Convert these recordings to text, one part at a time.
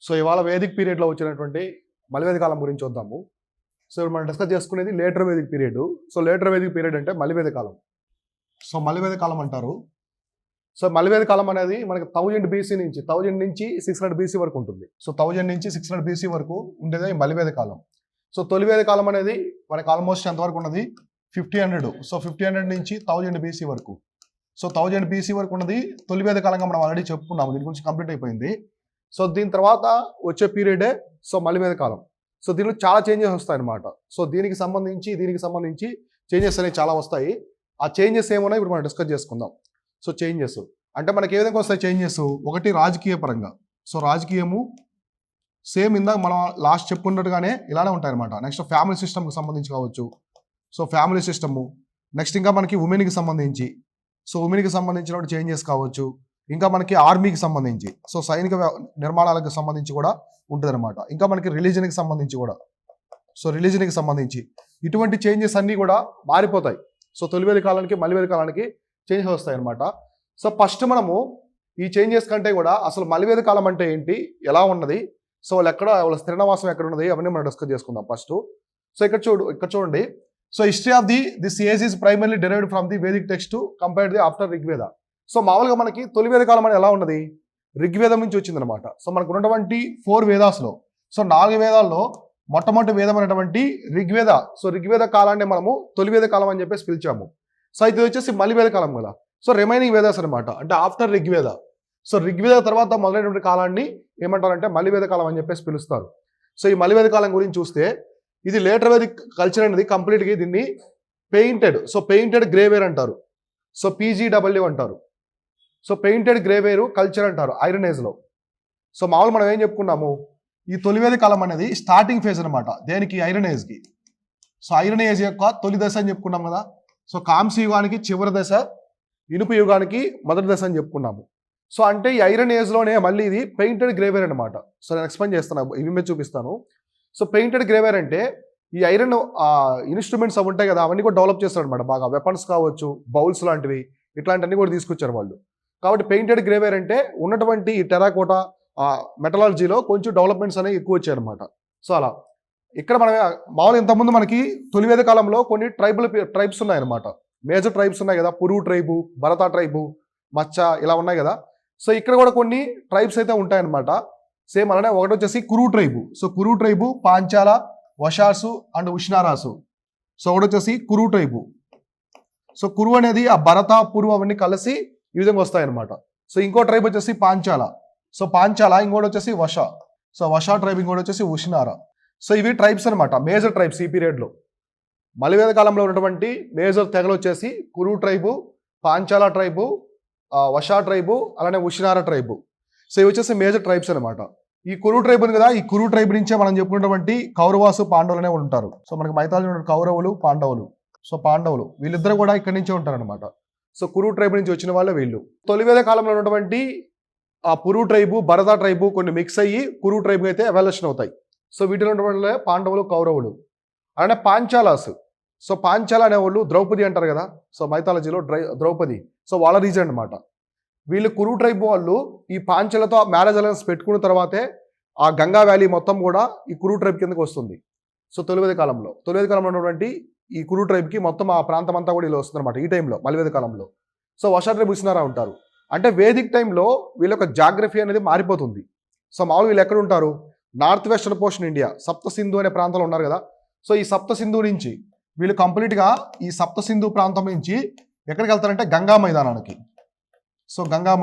So ఇవాళ Vedic పీరియడ్లో వచ్చినటువంటి మలివేద కాలం గురించి చూద్దాము. సో ఇప్పుడు మనం డిస్కస్ చేసుకునేది later Vedic period. So later Vedic period అంటే మలివేద కాలం. సో మలివేద కాలం అంటారు. సో మలివేద కాలం అనేది మనకి 1000 BC నుంచి 600 BC వరకు ఉంటుంది. సో 1000 నుంచి 600 BC వరకు ఉండేది మలివేద కాలం. సో తొలివేద కాలం అనేది మనకి ఆల్మోస్ట్ ఎంతవరకు ఉన్నది 1500. సో 1500 నుంచి 1000 BC వరకు. సో 1000 BC వరకు ఉన్నది తొలివేద కాలంగా మనం ఆల్రెడీ చెప్పుకున్నాము. దీని గురించి కంప్లీట్ అయిపోయింది. సో దీని తర్వాత వచ్చే పీరియడే సో మలివేద కాలం. సో దీనిలో చాలా చేంజెస్ వస్తాయి అన్నమాట. సో దీనికి సంబంధించి చేంజెస్ అనేవి చాలా వస్తాయి. ఆ చేంజెస్ ఏమన్నా ఇప్పుడు మనం డిస్కస్ చేసుకుందాం. సో చేంజెస్ అంటే మనకి ఏ విధంగా వస్తాయి చేంజెస్? ఒకటి రాజకీయ పరంగా. సో రాజకీయము సేమ్ ఇందాక మనం లాస్ట్ చెప్పుకున్నట్టుగానే ఇలానే ఉంటాయన్నమాట. నెక్స్ట్ ఫ్యామిలీ సిస్టమ్కి సంబంధించి కావచ్చు. సో ఫ్యామిలీ సిస్టము నెక్స్ట్ ఇంకా మనకి ఉమెన్కి సంబంధించి ఉమెన్కి సంబంధించిన చేంజెస్ కావచ్చు. ఇంకా మనకి ఆర్మీకి సంబంధించి సో సైనిక నిర్మాణాలకు సంబంధించి కూడా ఉంటుంది అనమాట. ఇంకా మనకి రిలీజన్కి సంబంధించి ఇటువంటి చేంజెస్ అన్నీ కూడా మారిపోతాయి. సో తొలివేద కాలానికి మలివేద కాలానికి చేంజెస్ వస్తాయి అనమాట. సో ఫస్ట్ మనము ఈ చేంజెస్ కంటే కూడా అసలు మలివేద కాలం అంటే ఏంటి, ఎలా ఉన్నది, సో వాళ్ళ స్థిరనివాసం ఎక్కడ ఉన్నది, అవన్నీ మనం డిస్కస్ చేసుకుందాం ఫస్ట్. సో ఇక్కడ చూడండి. So history of this age is primarily derived from the Vedic text compared the after Rigveda. So మామూలుగా మనకి తొలివేద కాలం అనేది ఎలా ఉన్నది, ఋగ్వేదం నుంచి వచ్చిందనమాట. సో మనకు ఉన్నటువంటి 4 వేదాస్లో సో 4 వేదాల్లో మొట్టమొదటి వేదం అనేటువంటి ఋగ్వేద. సో ఋగ్వేద కాలాన్ని మనము తొలివేద కాలం అని చెప్పేసి పిలిచాము. సో ఇది వచ్చేసి మలివేద కాలం కదా. సో రిమైనింగ్ వేదాస్ అనమాట, అంటే ఆఫ్టర్ ఋగ్వేద. సో ఋగ్వేద తర్వాత మొదలైనటువంటి కాలాన్ని ఏమంటారంటే మలివేద కాలం అని చెప్పేసి పిలుస్తారు. సో ఈ మలివేద కాలం గురించి చూస్తే ఇది లేటర్ వేదిక్ కల్చర్ అనేది కంప్లీట్గా దీన్ని పెయింటెడ్ గ్రేవేర్ అంటారు. సో PGW అంటారు. సో పెయింటెడ్ గ్రేవేరు కల్చర్ అంటారు ఐరన్ ఏజ్లో. సో మామూలు మనం ఏం చెప్పుకున్నాము, ఈ తొలివేద కాలం అనేది స్టార్టింగ్ ఫేజ్ అనమాట. దేనికి? ఐరన్ ఏజ్కి. సో ఐరన్ ఏజ్ యొక్క తొలి దశ అని చెప్పుకున్నాం కదా. సో కాంస్య యుగానికి చివరి దశ, ఇనుప యుగానికి మొదటి దశ అని చెప్పుకున్నాము. సో అంటే ఈ ఐరన్ ఏజ్లోనే మళ్ళీ ఇది పెయింటెడ్ గ్రేవేర్ అనమాట. సో నేను ఎక్స్ప్లెయిన్ చేస్తాను, ఇవి మీద చూపిస్తాను. సో పెయింటెడ్ గ్రేవేర్ అంటే ఈ ఐరన్ ఇన్స్ట్రుమెంట్స్ అవి ఉంటాయి కదా, అవన్నీ కూడా డెవలప్ చేస్తారు అనమాట బాగా. వెపన్స్ కావచ్చు, బౌల్స్ లాంటివి, ఇట్లాంటివన్నీ కూడా తీసుకొచ్చారు వాళ్ళు. కాబట్టి పెయింటెడ్ గ్రేవేర్ అంటే ఉన్నటువంటి ఈ టెరాకోటా మెటలాలజీలో కొంచెం డెవలప్మెంట్స్ అనేవి ఎక్కువ వచ్చాయి అనమాట. సో అలా ఇక్కడ మనం మామూలుగా ఇంతకుముందు మనకి తొలివేద కాలంలో కొన్ని ట్రైబ్స్ ఉన్నాయన్నమాట. మేజర్ ట్రైబ్స్ ఉన్నాయి కదా, పురు ట్రైబు, భరత ట్రైబు, మచ్చ, ఇలా ఉన్నాయి కదా. సో ఇక్కడ కూడా కొన్ని ట్రైబ్స్ అయితే ఉంటాయన్నమాట. సేమ్ అలానే ఒకటి వచ్చేసి Kuru tribe. So Kuru tribe Panchala, వషాసు అండ్ ఉష్ణారాసు. సో ఒకటి వచ్చేసి కురు ట్రైబు. సో కురు అనేది ఆ భరత, పురు అవన్నీ కలిసి ఈ విధంగా వస్తాయన్నమాట. సో ఇంకో ట్రైబ్ వచ్చేసి పాంచాల. సో పాంచాల, ఇంకోటి వచ్చేసి వష. సో వష ట్రైబ్, ఇంకోటి వచ్చేసి ఉష్ణార. సో ఇవి ట్రైబ్స్ అనమాట, మేజర్ ట్రైబ్స్ ఈ పీరియడ్లో. మలివేద కాలంలో ఉన్నటువంటి మేజర్ తెగలు వచ్చేసి Kuru tribe, Panchala tribe, వష tribe, అలానే ఉష్ణార ట్రైబు. సో ఇవి వచ్చేసి మేజర్ ట్రైబ్స్ అనమాట. ఈ కురు ట్రైబ్ ఉంది కదా, ఈ కురు ట్రైబ్ నుంచే మనం చెప్పుకున్నటువంటి కౌరవాసు, పాండవులు అనేవి ఉంటారు. సో మనకి మైథాలజీ కౌరవులు, పాండవులు. సో పాండవులు వీళ్ళిద్దరు కూడా ఇక్కడి నుంచే ఉంటారనమాట. సో కురు ట్రైబ్ నుంచి వచ్చిన వాళ్ళే వీళ్ళు. తొలివేద కాలంలో ఉన్నటువంటి ఆ పురు ట్రైబు, భరత ట్రైబు కొన్ని మిక్స్ అయ్యి కురు ట్రైబ్ అయితే ఎవల్యూషన్ అవుతాయి. సో వీటిలో ఉన్నటువంటి పాండవులు, కౌరవులు. అలానే పాంచాలాస్. సో పాంచాల అనేవాళ్ళు ద్రౌపది అంటారు కదా, సో మైథాలజీలో ద్రౌపది. సో వాళ్ళ రీజన్ అనమాట. వీళ్ళు కురు ట్రైబ్ వాళ్ళు ఈ పాంచాలతో మ్యారేజ్ అలయన్స్ పెట్టుకున్న తర్వాతే ఆ గంగా వ్యాలీ మొత్తం కూడా ఈ కురు ట్రైబ్ కిందకి వస్తుంది. సో తొలివేద కాలంలో ఉన్నటువంటి ఈ కురు ట్రైబ్కి మొత్తం ఆ ప్రాంతం అంతా కూడా ఇలా వస్తుంది అనమాట ఈ టైంలో, మలివేద కాలంలో. సో వష ట్రైబ్, ఉష్ణారా ఉంటారు. అంటే వేదిక్ టైంలో వీళ్ళ యొక్క జాగ్రఫీ అనేది మారిపోతుంది. సో మామూలు వీళ్ళు ఎక్కడ ఉంటారు, నార్త్ వెస్టర్న్ పోర్షన్ ఇండియా, సప్త సింధు అనే ప్రాంతంలో ఉన్నారు కదా. సో ఈ సప్త సింధు నుంచి వీళ్ళు కంప్లీట్గా ఈ సప్త సింధు ప్రాంతం నుంచి ఎక్కడికి వెళ్తారంటే గంగా మైదానానికి. సో గంగా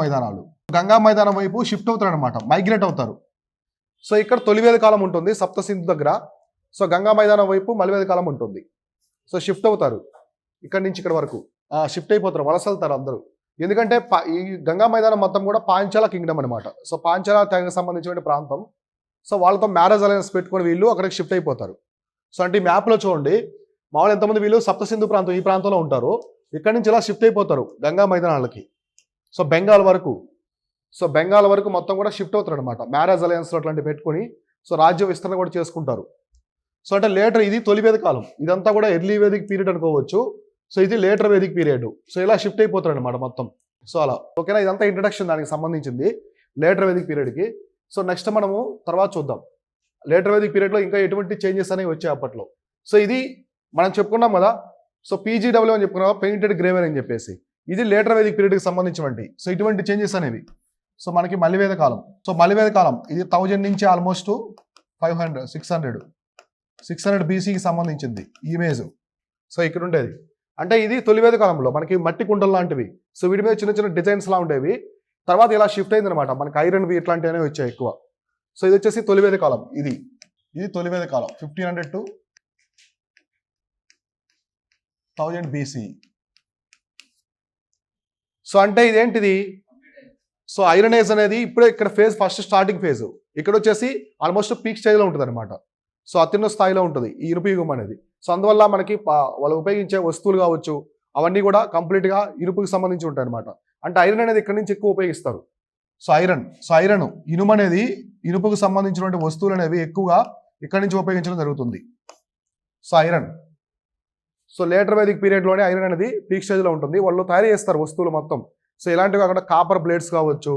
మైదానం వైపు షిఫ్ట్ అవుతారు అనమాట, మైగ్రేట్ అవుతారు. సో ఇక్కడ తొలివేద కాలం ఉంటుంది సప్త సింధు దగ్గర. సో గంగా మైదానం వైపు మలివేద కాలం ఉంటుంది. సో షిఫ్ట్ అవుతారు ఇక్కడ నుంచి ఇక్కడ వరకు, షిఫ్ట్ అయిపోతారు, వలస వెళ్తారు అందరూ. ఎందుకంటే ఈ గంగా మైదానం మొత్తం కూడా పాంచాల కింగ్డమ్ అనమాట. సో పాంచాల తెగకు సంబంధించిన ప్రాంతం. సో వాళ్ళతో మ్యారేజ్ అలయన్స్ పెట్టుకొని వీళ్ళు అక్కడికి షిఫ్ట్ అయిపోతారు. సో అంటే ఈ మ్యాప్లో చూడండి, మామూలు ఎంతమంది వీళ్ళు సప్త సింధు ప్రాంతం ఈ ప్రాంతంలో ఉంటారు. ఇక్కడి నుంచి ఇలా షిఫ్ట్ అయిపోతారు గంగా మైదానాలకి. సో బెంగాల్ వరకు మొత్తం కూడా షిఫ్ట్ అవుతారు అనమాట, మ్యారేజ్ అలయన్స్లో అట్లాంటివి పెట్టుకొని. సో రాజ్య విస్తరణ కూడా చేసుకుంటారు. సో అంటే లేటర్ ఇది తొలివేద కాలం, ఇదంతా కూడా ఎర్లీ వేదిక్ పీరియడ్ అనుకోవచ్చు. సో ఇది లేటర్ వేదిక్ పీరియడ్. సో ఇలా షిఫ్ట్ అయిపోతారు అనమాట మొత్తం. సో అలా ఓకేనా, ఇదంతా ఇంట్రడక్షన్ దానికి సంబంధించింది లేటర్ వేదిక్ పీరియడ్కి. సో నెక్స్ట్ మనము తర్వాత చూద్దాం లేటర్ వేదిక్ పీరియడ్లో ఇంకా ఎటువంటి చేంజెస్ అనేవి వచ్చాయి అప్పట్లో. సో ఇది మనం చెప్పుకున్నాం కదా, సో పీజీడబ్ల్యూ అని చెప్పుకున్నాం, పెయింటెడ్ గ్రేవర్ అని చెప్పేసి. ఇది లేటర్ వేదిక్ పీరియడ్కి సంబంధించినటువంటి సో ఇటువంటి చేంజెస్ అనేవి. సో మనకి మలివేద కాలం. సో మలివేద కాలం ఇది 1000 నుంచి ఆల్మోస్ట్ 600 బీసీకి సంబంధించింది ఈ ఇమేజ్. సో ఇక్కడ ఉండేది అంటే ఇది తొలివేద కాలంలో మనకి మట్టి కుండలు లాంటివి. సో వీటి మీద చిన్న చిన్న డిజైన్స్ లా ఉండేవి. తర్వాత ఇలా షిఫ్ట్ అయింది అనమాట, మనకి ఐరన్వి ఇట్లాంటివనే వచ్చాయి ఎక్కువ. సో ఇది వచ్చేసి తొలివేద కాలం. ఇది తొలివేద కాలం 1500 to 1000 బీసీ. సో అంటే ఇదేంటిది, సో ఐరన్ ఏజ్ అనేది ఇప్పుడే ఇక్కడ ఫేజ్ ఫస్ట్ స్టార్టింగ్ ఫేజ్. ఇక్కడ వచ్చేసి ఆల్మోస్ట్ పీక్ స్టేజ్లో ఉంటుంది అనమాట. సో అత్యున్న స్థాయిలో ఉంటుంది ఈ ఇనుప యుగం అనేది. సో అందువల్ల మనకి వాళ్ళు ఉపయోగించే వస్తువులు కావచ్చు అవన్నీ కూడా కంప్లీట్గా ఇనుపుకి సంబంధించి ఉంటాయి అనమాట. అంటే ఐరన్ అనేది ఇక్కడ నుంచి ఎక్కువ ఉపయోగిస్తారు. సో ఐరన్ ఇనుము అనేది ఇనుపుకు సంబంధించినటువంటి వస్తువులు అనేవి ఎక్కువగా ఇక్కడ నుంచి ఉపయోగించడం జరుగుతుంది. So iron, so later Vedic పీరియడ్లోనే ఐరన్ అనేది పీక్ స్టేజ్లో ఉంటుంది. వాళ్ళు తయారు చేస్తారు వస్తువులు మొత్తం. సో ఇలాంటివి కాకుండా కాపర్ బ్లేడ్స్ కావచ్చు,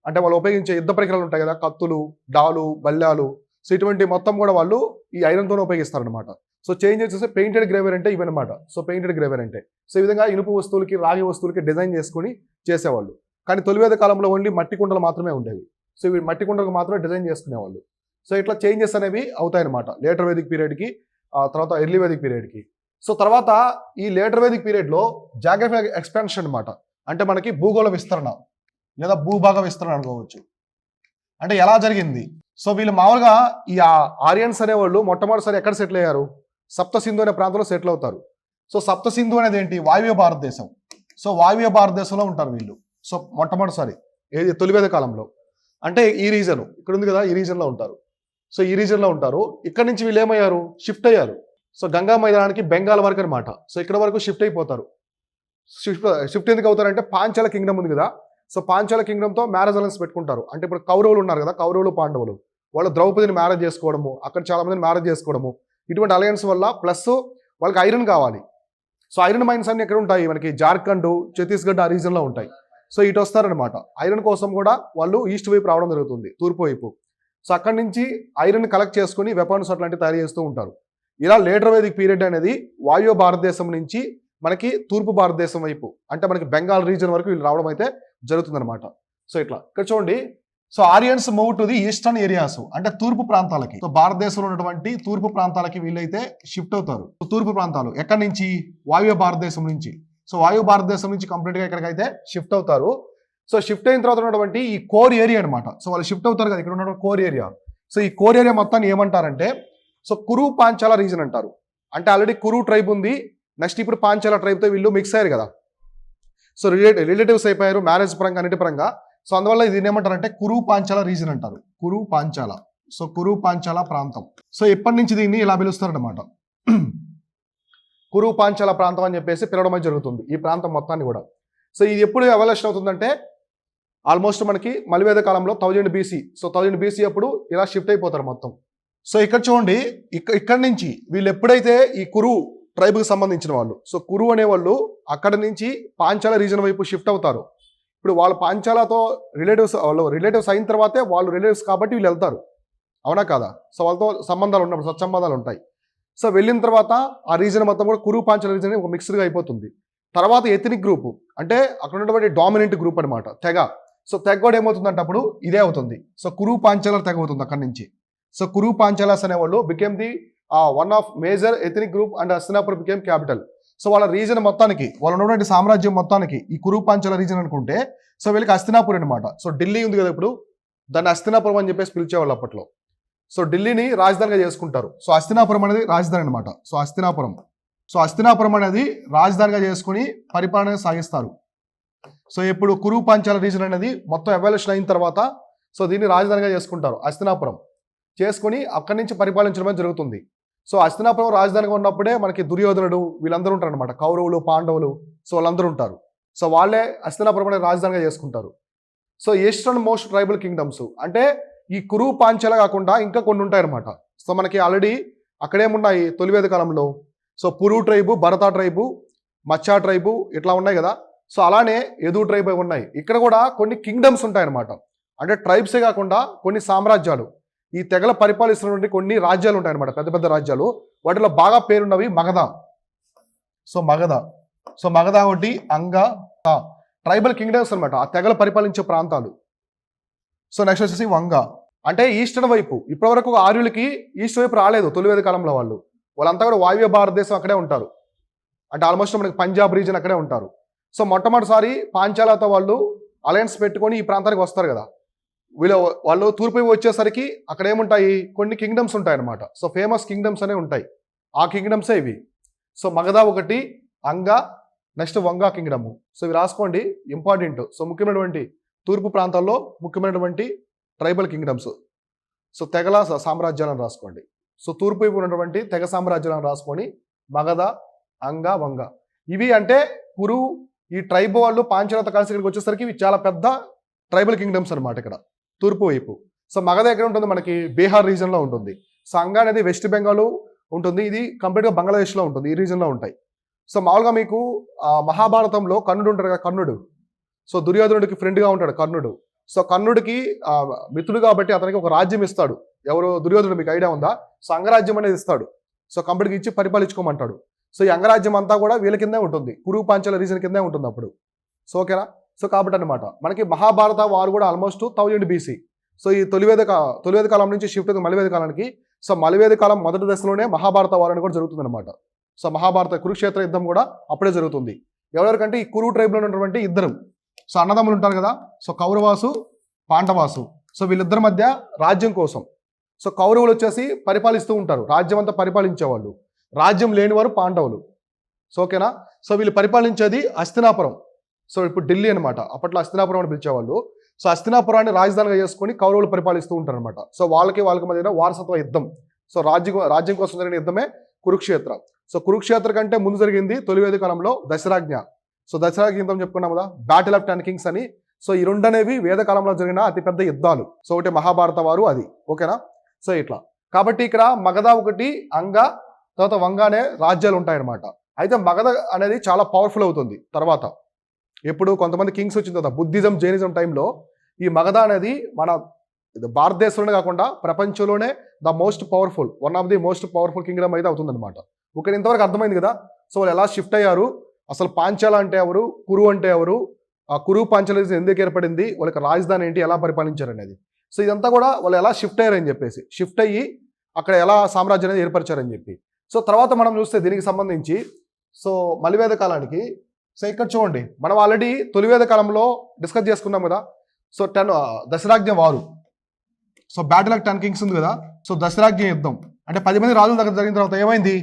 అంటే వాళ్ళు ఉపయోగించే యుద్ధ పరికరాలు ఉంటాయి కదా, కత్తులు, డాలు, బల్లాలు. సో ఇటువంటి మొత్తం కూడా వాళ్ళు ఈ ఐరన్తోనే ఉపయోగిస్తారు అనమాట. సో చేంజ్ వచ్చేసి పెయింటెడ్ గ్రేవర్ అంటే ఇవన్నమాట. సో పెయింటెడ్ గ్రేవర్ అంటే సో ఈ విధంగా ఇనుపు వస్తువులకి రాగి వస్తువులకి డిజైన్ చేసుకుని చేసేవాళ్ళు. కానీ తొలివేద కాలంలో ఓన్లీ మట్టి కుండలు మాత్రమే ఉండేవి. సో ఇవి మట్టి కుండలకు మాత్రమే డిజైన్ చేసుకునేవాళ్ళు. సో ఇట్లా చేంజెస్ అనేవి అవుతాయన్నమాట లేటర్ వేదిక్ పీరియడ్కి, తర్వాత ఎర్లీ వేదిక్ పీరియడ్కి. సో తర్వాత ఈ లేటర్ వేదిక్ పీరియడ్లో జాగ్రఫిక్ ఎక్స్పాన్షన్ అనమాట. అంటే మనకి భూగోళ విస్తరణ లేదా భూభాగ విస్తరణ అనుకోవచ్చు. అంటే ఎలా జరిగింది, సో వీళ్ళు మామూలుగా ఈ ఆరియన్స్ అనేవాళ్ళు మొట్టమొదటిసారి ఎక్కడ సెటిల్ అయ్యారు, సప్త సింధు అనే ప్రాంతంలో సెటిల్ అవుతారు. సో సప్త సింధు అనేది ఏంటి, వాయువ్య భారతదేశం. సో వాయువ్య భారతదేశంలో ఉంటారు వీళ్ళు. సో మొట్టమొదటిసారి ఏది తొలివేద కాలంలో అంటే ఈ రీజన్ ఇక్కడ ఉంది కదా, ఈ రీజన్లో ఉంటారు. సో ఈ రీజన్లో ఉంటారు. ఇక్కడ నుంచి వీళ్ళు ఏమయ్యారు, షిఫ్ట్ అయ్యారు. సో గంగా మైదానానికి బెంగాల్ వరకు అనమాట. సో ఇక్కడ వరకు షిఫ్ట్ అయిపోతారు. షిఫ్ట్ ఎందుకు అవుతారంటే పాంచాల కింగ్డమ్ ఉంది కదా, సో పాంచాల కింగ్డమ్తో మ్యారేజ్ అలయన్స్ పెట్టుకుంటారు. అంటే ఇప్పుడు కౌరవులు ఉన్నారు కదా, కౌరవులు పాండవులు, వాళ్ళు ద్రౌపదిని మ్యారేజ్ చేసుకోవడము, అక్కడ చాలా మందిని మ్యారేజ్ చేసుకోవడము, ఇటువంటి అలయన్స్ వల్ల ప్లస్ వాళ్ళకి ఐరన్ కావాలి. సో ఐరన్ మైన్స్ అన్ని ఎక్కడ ఉంటాయి, మనకి జార్ఖండ్, ఛత్తీస్గఢ్ ఆ రీజన్లో ఉంటాయి. సో ఇటు వస్తారనమాట. ఐరన్ కోసం కూడా వాళ్ళు ఈస్ట్ వైపు రావడం జరుగుతుంది, తూర్పు వైపు. సో అక్కడి నుంచి ఐరన్ కలెక్ట్ చేసుకుని వెపన్స్ అట్లాంటివి తయారు చేస్తూ ఉంటారు. ఇలా లేటర్ వేదిక్ పీరియడ్ అనేది వాయువ్య భారతదేశం నుంచి మనకి తూర్పు భారతదేశం వైపు, అంటే మనకి బెంగాల్ రీజన్ వరకు వీళ్ళు రావడం అయితే జరుగుతుందన్నమాట. సో ఇట్లా ఇక్కడ చూడండి. So ఆరియన్స్ move to the eastern areas, అంటే తూర్పు ప్రాంతాలకి. సో భారతదేశంలో ఉన్నటువంటి తూర్పు ప్రాంతాలకి వీళ్ళైతే షిఫ్ట్ అవుతారు. తూర్పు ప్రాంతాలు ఎక్కడి నుంచి, వాయువ్య భారతదేశం నుంచి. సో వాయువ్య భారతదేశం నుంచి కంప్లీట్గా ఎక్కడికైతే షిఫ్ట్ అవుతారు. సో షిఫ్ట్ అయిన తర్వాత ఉన్నటువంటి ఈ కోర్ ఏరియా అనమాట. సో వాళ్ళు షిఫ్ట్ అవుతారు కదా, ఇక్కడ ఉన్నటువంటి కోర్ ఏరియా. సో ఈ కోర్ ఏరియా మొత్తాన్ని ఏమంటారంటే సో కురు పాంచాల రీజన్ అంటారు. అంటే ఆల్రెడీ కురు ట్రైబ్ ఉంది, నెక్స్ట్ ఇప్పుడు పాంచాల ట్రైబ్తో వీళ్ళు మిక్స్ అయ్యారు కదా. సో రిలేటివ్స్ అయిపోయారు మ్యారేజ్ పరంగా, అన్నిటి పరంగా. సో అందువల్ల ఇది ఏమంటారంటే కురు పాంచాల రీజన్ అంటారు, కురు పాంచాల. సో కురు పాంచాల ప్రాంతం. సో ఎప్పటి నుంచి దీన్ని ఇలా పిలుస్తారనమాట, కురు పాంచాల ప్రాంతం అని చెప్పేసి పిలవడం జరుగుతుంది ఈ ప్రాంతం మొత్తాన్ని కూడా. సో ఇది ఎప్పుడు ఎవల్యూషన్ అవుతుందంటే ఆల్మోస్ట్ మనకి మలివేద కాలంలో 1000 బీసీ. సో 1000 బీసీ అప్పుడు ఇలా షిఫ్ట్ అయిపోతారు మొత్తం. సో ఇక్కడ చూడండి, ఇక్కడ నుంచి వీళ్ళు ఎప్పుడైతే ఈ కురు ట్రైబ్కి సంబంధించిన వాళ్ళు, సో కురు అనేవాళ్ళు అక్కడ నుంచి పాంచాల రీజన్ వైపు షిఫ్ట్ అవుతారు. ఇప్పుడు వాళ్ళు పాంచాలతో రిలేటివ్స్ అయిన తర్వాతే వాళ్ళు రిలేటివ్స్ కాబట్టి వీళ్ళు వెళ్తారు, అవునా కాదా. సో వాళ్ళతో సంబంధాలు ఉన్నప్పుడు సత్సంబంధాలు ఉంటాయి. సో వెళ్ళిన తర్వాత ఆ రీజన్ మొత్తం కూడా కురు పాంచాల రీజన్ ఒక మిక్స్డ్గా అయిపోతుంది. తర్వాత ఎథనిక్ గ్రూప్, అంటే అక్కడ ఉన్నటువంటి డామినెంట్ గ్రూప్ అనమాట, తెగ. సో తెగ కూడా ఏమవుతుందంటే అప్పుడు ఇదే అవుతుంది. సో కురు పాంచాల తెగ అవుతుంది అక్కడి నుంచి. సో కురు పాంచాలాస్ అనేవాళ్ళు became the one of major ethnic group and Hastinapur became capital. So వాళ్ళ రీజన్ మొత్తానికి, వాళ్ళు ఉన్నటువంటి సామ్రాజ్యం మొత్తానికి ఈ కురు పాంచాల రీజన్ అనుకుంటే సో వీళ్ళకి హస్తినాపుర్ అనమాట. సో ఢిల్లీ ఉంది కదా ఇప్పుడు, దాన్ని హస్తినాపురం అని చెప్పేసి పిలిచేవాళ్ళు అప్పట్లో. సో ఢిల్లీని రాజధానిగా చేసుకుంటారు. సో హస్తినాపురం అనేది రాజధాని అనమాట. సో హస్తినాపురం అనేది రాజధానిగా చేసుకుని పరిపాలన సాగిస్తారు. సో ఇప్పుడు కురు పాంచాల రీజన్ అనేది మొత్తం ఎవల్యూషన్ అయిన తర్వాత సో దీన్ని రాజధానిగా చేసుకుంటారు, హస్తినాపురం చేసుకుని అక్కడి నుంచి పరిపాలించడమే జరుగుతుంది. సో హస్తినాపురం రాజధానిగా ఉన్నప్పుడే మనకి దుర్యోధనుడు వీళ్ళందరూ ఉంటారు అనమాట, కౌరవులు, పాండవులు. సో వాళ్ళందరూ ఉంటారు. సో వాళ్ళే హస్తినాపురం అనేది రాజధానిగా చేసుకుంటారు. So eastern most tribal kingdoms అంటే ఈ కురు పాంచాల కాకుండా ఇంకా కొన్ని ఉంటాయన్నమాట. సో మనకి ఆల్రెడీ అక్కడేమున్నాయి తొలివేద కాలంలో, సో పురు ట్రైబు, భరత ట్రైబు, మచ్చా ట్రైబు ఇట్లా ఉన్నాయి కదా. సో అలానే యదు ట్రైబ్ ఉన్నాయి. ఇక్కడ కూడా కొన్ని కింగ్డమ్స్ ఉంటాయన్నమాట. అంటే ట్రైబ్సే కాకుండా కొన్ని సామ్రాజ్యాలు, ఈ తెగల పరిపాలిస్తున్నటువంటి కొన్ని రాజ్యాలు ఉంటాయన్నమాట, పెద్ద పెద్ద రాజ్యాలు. వాటిలో బాగా పేరున్నవి మగధ. సో మగధ ఒకటి, అంగ, ట్రైబల్ కింగ్డమ్స్ అనమాట, ఆ తెగలు పరిపాలించే ప్రాంతాలు. సో నెక్స్ట్ వచ్చేసి వంగ, అంటే ఈస్టర్న్ వైపు. ఇప్పటివరకు ఆర్యులకి ఈస్ట్ వైపు రాలేదు తొలివేద కాలంలో. వాళ్ళంతా కూడా వాయువ్య భారతదేశం అక్కడే ఉంటారు, అంటే ఆల్మోస్ట్ మనకి పంజాబ్ రీజన్ అక్కడే ఉంటారు. సో మొట్టమొదటిసారి పాంచాలతో వాళ్ళు అలయన్స్ పెట్టుకొని ఈ ప్రాంతానికి వస్తారు కదా. వాళ్ళు తూర్పు వచ్చేసరికి అక్కడ ఏముంటాయి, కొన్ని కింగ్డమ్స్ ఉంటాయి అనమాట. సో ఫేమస్ కింగ్డమ్స్ అనేవి ఉంటాయి, ఆ కింగ్డమ్సే ఇవి. సో మగధ ఒకటి, అంగ, నెక్స్ట్ వంగా కింగ్డమ్. సో ఇవి రాసుకోండి, ఇంపార్టెంట్. సో ముఖ్యమైనటువంటి తూర్పు ప్రాంతాల్లో ముఖ్యమైనటువంటి ట్రైబల్ కింగ్డమ్స్. సో తెగల సామ్రాజ్యాలను రాసుకోండి. సో తూర్పు వైపు ఉన్నటువంటి తెగ సామ్రాజ్యాలను రాసుకొని మగధ, అంగ, వంగ. ఇవి అంటే కురు, ఈ ట్రైబ్ వాళ్ళు పాంచాలతో కలిసి ఇక్కడికి వచ్చేసరికి ఇవి చాలా పెద్ద ట్రైబల్ కింగ్డమ్స్ అనమాట ఇక్కడ తూర్పు వైపు. సో మగధ ఎక్కడ ఉంటుంది, మనకి బీహార్ రీజన్లో ఉంటుంది. సో అంగ అనేది వెస్ట్ బెంగాల్ ఉంటుంది, ఇది కంప్లీట్గా బంగ్లాదేశ్లో ఉంటుంది, ఈ రీజన్లో ఉంటాయి. సో మామూలుగా మీకు మహాభారతంలో కర్ణుడు ఉంటాడు కదా, కర్ణుడు. సో దుర్యోధనుడికి ఫ్రెండ్గా ఉంటాడు కర్ణుడు. సో కర్ణుడికి మిత్రుడు కాబట్టి అతనికి ఒక రాజ్యం ఇస్తాడు. ఎవరు, దుర్యోధనుడు, మీకు ఐడియా ఉందా? సో అంగరాజ్యం అనేది ఇస్తాడు. సో కంప్లీట్గా ఇచ్చి పరిపాలించుకోమంటాడు. సో ఈ అంగరాజ్యం అంతా కూడా వీళ్ళ కిందే ఉంటుంది, కురు పాంచాల రీజన్ కిందే ఉంటుంది అప్పుడు. సో ఓకేనా. సో కాబట్టి అనమాట మనకి మహాభారత వారు కూడా ఆల్మోస్ట్ 1000 BC. సో ఈ తొలివేద కాలం నుంచి షిఫ్ట్ అవుతుంది మలివేద కాలానికి. సో మలివేద కాలం మొదటి దశలోనే మహాభారత వారని కూడా జరుగుతుంది అనమాట. సో మహాభారత కురుక్షేత్ర యుద్ధం కూడా అప్పుడే జరుగుతుంది. ఎవరెవరికంటే ఈ కురు ట్రైబ్లో ఉన్నటువంటి ఇద్దరు, సో అన్నదమ్ములు ఉంటారు కదా. సో కౌరవాసు, పాండవాసు. సో వీళ్ళిద్దరి మధ్య రాజ్యం కోసం. సో కౌరవులు వచ్చేసి పరిపాలిస్తూ ఉంటారు, రాజ్యం అంతా పరిపాలించేవాళ్ళు. రాజ్యం లేనివారు పాండవులు. సో ఓకేనా. సో వీళ్ళు పరిపాలించేది హస్తినాపురం. సో ఇప్పుడు ఢిల్లీ అనమాట, అప్పట్లో హస్తినాపురం అని పిలిచేవాళ్ళు. సో హస్తినాపురాన్ని రాజధానిగా చేసుకొని కౌరవులు పరిపాలిస్తూ ఉంటారు అనమాట. సో వాళ్ళకి మధ్య వారసత్వ యుద్ధం. సో రాజ్యం కోసం జరిగిన యుద్ధమే కురుక్షేత్ర. సో కురుక్షేత్ర కంటే ముందు జరిగింది తొలివేద కాలంలో దశరాజ్ఞ. సో దశరాజ్ఞ యుద్ధం చెప్పుకున్నాం కదా, బ్యాటిల్ ఆఫ్ 10 Kings అని. సో ఈ రెండు అనేవి వేద కాలంలో జరిగిన అతిపెద్ద యుద్ధాలు. సో ఒకటి మహాభారత వారు, అది ఓకేనా. సో ఇట్లా కాబట్టి ఇక్కడ మగధ ఒకటి, అంగ, తర్వాత వంగ అనే రాజ్యాలు ఉంటాయన్నమాట. అయితే మగధ అనేది చాలా పవర్ఫుల్ అవుతుంది తర్వాత. ఎప్పుడు కొంతమంది కింగ్స్ వచ్చిన తర్వాత బుద్ధిజం, జైనిజం టైంలో ఈ మగధ అనేది మన భారతదేశంలోనే కాకుండా ప్రపంచంలోనే one of the most powerful Kingdom అయితే అవుతుందన్నమాట. ఒకటి ఇంతవరకు అర్థమైంది కదా. సో వాళ్ళు ఎలా షిఫ్ట్ అయ్యారు, అసలు పాంచాల అంటే ఎవరు, కురు అంటే ఎవరు, ఆ కురు పాంచాల ఎందుకు ఏర్పడింది, వాళ్ళకి రాజధాని ఏంటి, ఎలా పరిపాలించారు అనేది. సో ఇదంతా కూడా వాళ్ళు ఎలా షిఫ్ట్ అయ్యారని చెప్పేసి, షిఫ్ట్ అయ్యి అక్కడ ఎలా సామ్రాజ్యం అనేది ఏర్పరిచారని చెప్పి. సో తర్వాత మనం చూస్తే దీనికి సంబంధించి సో మలివేద కాలానికి, సో ఇక్కడ చూడండి మనం ఆల్రెడీ తొలివేద కాలంలో డిస్కస్ చేసుకున్నాం కదా. సో దశరాజ్ఞ వారు, సో బ్యాటిల్ ఆఫ్ 10 Kings ఉంది కదా. సో దశరాజ్ఞ యుద్ధం అంటే 10 మంది రాజుల దగ్గర జరిగిన తర్వాత ఏమైంది,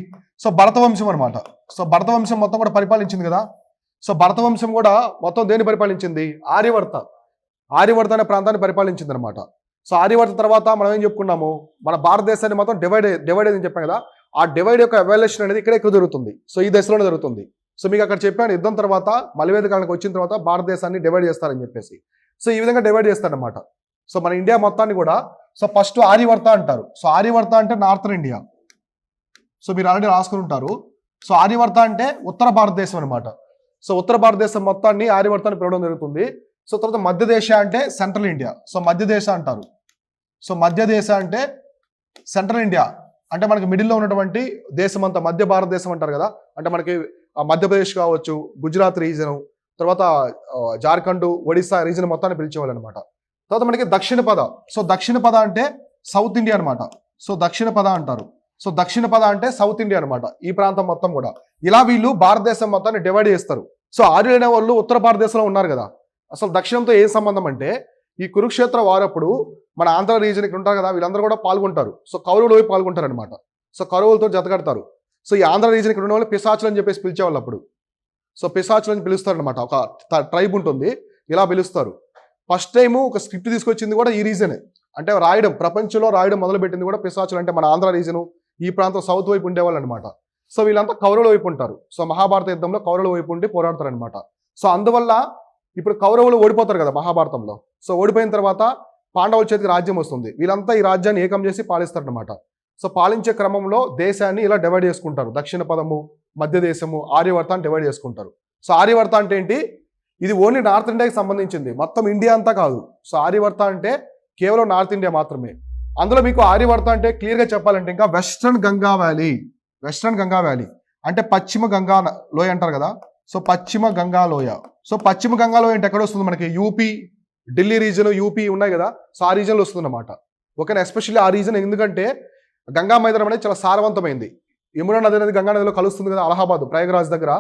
సో భరతవంశం అనమాట. సో భరతవంశం మొత్తం కూడా పరిపాలించింది కదా. సో భరతవంశం కూడా మొత్తం దేన్ని పరిపాలించింది, ఆర్యవర్త అనే ప్రాంతాన్ని పరిపాలించింది అనమాట. సో ఆర్యవర్త తర్వాత మనం ఏం చెప్పుకున్నాము, మన భారతదేశాన్ని మొత్తం డివైడ్ అని చెప్పాం కదా. ఆ డివైడ్ యొక్క ఎవాల్యుయేషన్ అనేది ఇక్కడ జరుగుతుంది. సో ఈ దశలోనే జరుగుతుంది. సో మీకు అక్కడ చెప్పాను, యుద్ధం తర్వాత మలివేద కాలానికి వచ్చిన తర్వాత భారతదేశాన్ని డివైడ్ చేస్తారని చెప్పేసి. సో ఈ విధంగా డివైడ్ చేస్తారనమాట. సో మన ఇండియా మొత్తాన్ని కూడా సో ఫస్ట్ ఆర్యవర్త అంటారు. సో ఆర్యవర్త అంటే నార్థన్ ఇండియా. సో మీరు ఆల్రెడీ రాసుకుని ఉంటారు. సో ఆర్యవర్త అంటే ఉత్తర భారతదేశం అనమాట. సో ఉత్తర భారతదేశం మొత్తాన్ని ఆర్యవర్తాన్ని పిలవడం జరుగుతుంది. సో తర్వాత మధ్యదేశ అంటే సెంట్రల్ ఇండియా. సో మధ్యదేశ అంటారు. సో మధ్యదేశ అంటే సెంట్రల్ ఇండియా, అంటే మనకి మిడిల్లో ఉన్నటువంటి దేశం అంతా మధ్య భారతదేశం అంటారు కదా. అంటే మనకి మధ్యప్రదేశ్ కావచ్చు, గుజరాత్ రీజన్, తర్వాత జార్ఖండ్, ఒడిస్సా రీజన్ మొత్తాన్ని పిలిచేవాళ్ళు అనమాట. తర్వాత మనకి దక్షిణ పద. సో దక్షిణ పద అంటే సౌత్ ఇండియా అనమాట. సో దక్షిణ పద అంటారు. సో దక్షిణ పద అంటే సౌత్ ఇండియా అనమాట, ఈ ప్రాంతం మొత్తం కూడా. ఇలా వీళ్ళు భారతదేశం మొత్తాన్ని డివైడ్ చేస్తారు. సో ఆర్యులైన వాళ్ళు ఉత్తర భారతదేశంలో ఉన్నారు కదా. అసలు దక్షిణంతో ఏం సంబంధం అంటే ఈ కురుక్షేత్ర వారప్పుడు మన ఆంధ్ర రీజన్ ఇక్కడ ఉంటారు కదా, వీళ్ళందరూ కూడా పాల్గొంటారు. సో కౌరవులు పోయి పాల్గొంటారు అనమాట. సో కౌరవులతో జతకడతారు. సో ఈ ఆంధ్ర రీజన్ ఇక్కడ ఉన్న వాళ్ళు పిశాచులు అని చెప్పేసి పిలిచేవాళ్ళు అప్పుడు. సో పిశాచులు అని పిలుస్తారు అనమాట, ఒక ట్రైబ్ ఉంటుంది, ఇలా పిలుస్తారు. ఫస్ట్ టైము ఒక స్క్రిప్ట్ తీసుకొచ్చింది కూడా ఈ రీజనే. అంటే ప్రపంచంలో రాయడం మొదలుపెట్టింది కూడా పిశాచులు, అంటే మన ఆంధ్ర రీజను, ఈ ప్రాంతం సౌత్ వైపు ఉండేవాళ్ళు అనమాట. సో వీళ్ళంతా కౌరవుల వైపు ఉంటారు. సో మహాభారత యుద్ధంలో కౌరవుల వైపు ఉండి పోరాడతారు అనమాట. సో అందువల్ల ఇప్పుడు కౌరవులు ఓడిపోతారు కదా మహాభారతంలో. సో ఓడిపోయిన తర్వాత పాండవుల చేతికి రాజ్యం వస్తుంది. వీళ్ళంతా ఈ రాజ్యాన్ని ఏకం చేసి పాలిస్తారనమాట. సో పాలించే క్రమంలో దేశాన్ని ఇలా డివైడ్ చేసుకుంటారు. దక్షిణ పదము, మధ్య దేశము, ఆర్యవర్త అని డివైడ్ చేసుకుంటారు. సో ఆర్యవర్త అంటే ఏంటి, ఇది ఓన్లీ నార్త్ ఇండియాకి సంబంధించింది, మొత్తం ఇండియా అంతా కాదు. సో ఆర్యవర్త అంటే కేవలం నార్త్ ఇండియా మాత్రమే. అందులో మీకు ఆర్యవర్త అంటే క్లియర్గా చెప్పాలంటే ఇంకా వెస్ట్రన్ గంగా వ్యాలీ అంటే పశ్చిమ గంగా లోయ అంటారు కదా. సో పశ్చిమ గంగా లోయ. సో పశ్చిమ గంగా లోయ అంటే ఎక్కడ వస్తుంది మనకి? యూపీ, ఢిల్లీ రీజన్, యూపీ ఉన్నాయి కదా. సో ఆ రీజన్లో వస్తుంది అన్నమాట. ఓకేనా. ఎస్పెషల్లీ ఆ రీజన్ ఎందుకంటే గంగా మైదానం అనేది చాలా సారవంతమైంది. యమునా నది అనేది గంగా నదిలో కలుస్తుంది కదా, అలహాబాద్ ప్రయాగరాజ్ దగ్గర.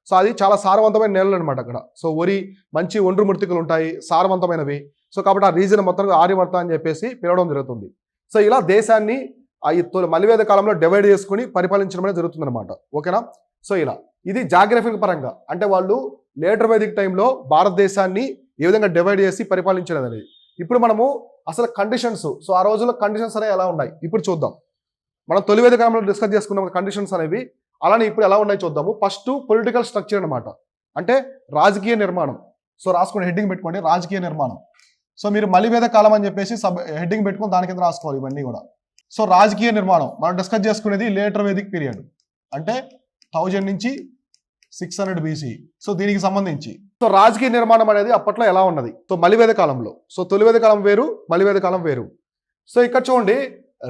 సో అది చాలా సారవంతమైన నేలలు అనమాట అక్కడ. సో వరి మంచి ఒండ్రు మృతికలు ఉంటాయి, సారవంతమైనవి. సో కాబట్టి ఆ రీజన్ మొత్తం ఆర్యవర్త అని చెప్పేసి పిలవడం జరుగుతుంది. సో ఇలా దేశాన్ని ఈ మలివేద కాలంలో డివైడ్ చేసుకుని పరిపాలించడం అనేది జరుగుతుంది అనమాట. ఓకేనా. సో ఇలా ఇది జాగ్రఫిక్ పరంగా అంటే వాళ్ళు లేటర్ వేదిక్ టైంలో భారతదేశాన్ని ఏ విధంగా డివైడ్ చేసి పరిపాలించలేదు అనేది. ఇప్పుడు మనము అసలు కండిషన్స్, సో ఆ రోజుల్లో కండిషన్స్ అనేవి ఎలా ఉన్నాయి ఇప్పుడు చూద్దాం. మనం తొలి వేదిక కాలంలో డిస్కస్ చేసుకున్నాం కండిషన్స్ అనేవి, అలానే ఇప్పుడు ఎలా ఉన్నాయి చూద్దాము. ఫస్ట్ పొలిటికల్ స్ట్రక్చర్ అనమాట, అంటే రాజకీయ నిర్మాణం. సో రాసుకుని హెడ్డింగ్ పెట్టుకోండి, రాజకీయ నిర్మాణం. సో మీరు మలివేద కాలం అని చెప్పేసి హెడ్డింగ్ పెట్టుకొని దాని కింద రాసుకోవాలి ఇవన్నీ కూడా. సో రాజకీయ నిర్మాణం మనం డిస్కస్ చేసుకునేది లేటర్ వేదిక్ పీరియడ్, అంటే 1000 నుంచి 600 BC. సో దీనికి సంబంధించి సో రాజకీయ నిర్మాణం అనేది అప్పట్లో ఎలా ఉన్నది. సో మలివేద కాలంలో, సో తొలివేద కాలం వేరు, మలివేద కాలం వేరు. సో ఇక్కడ చూడండి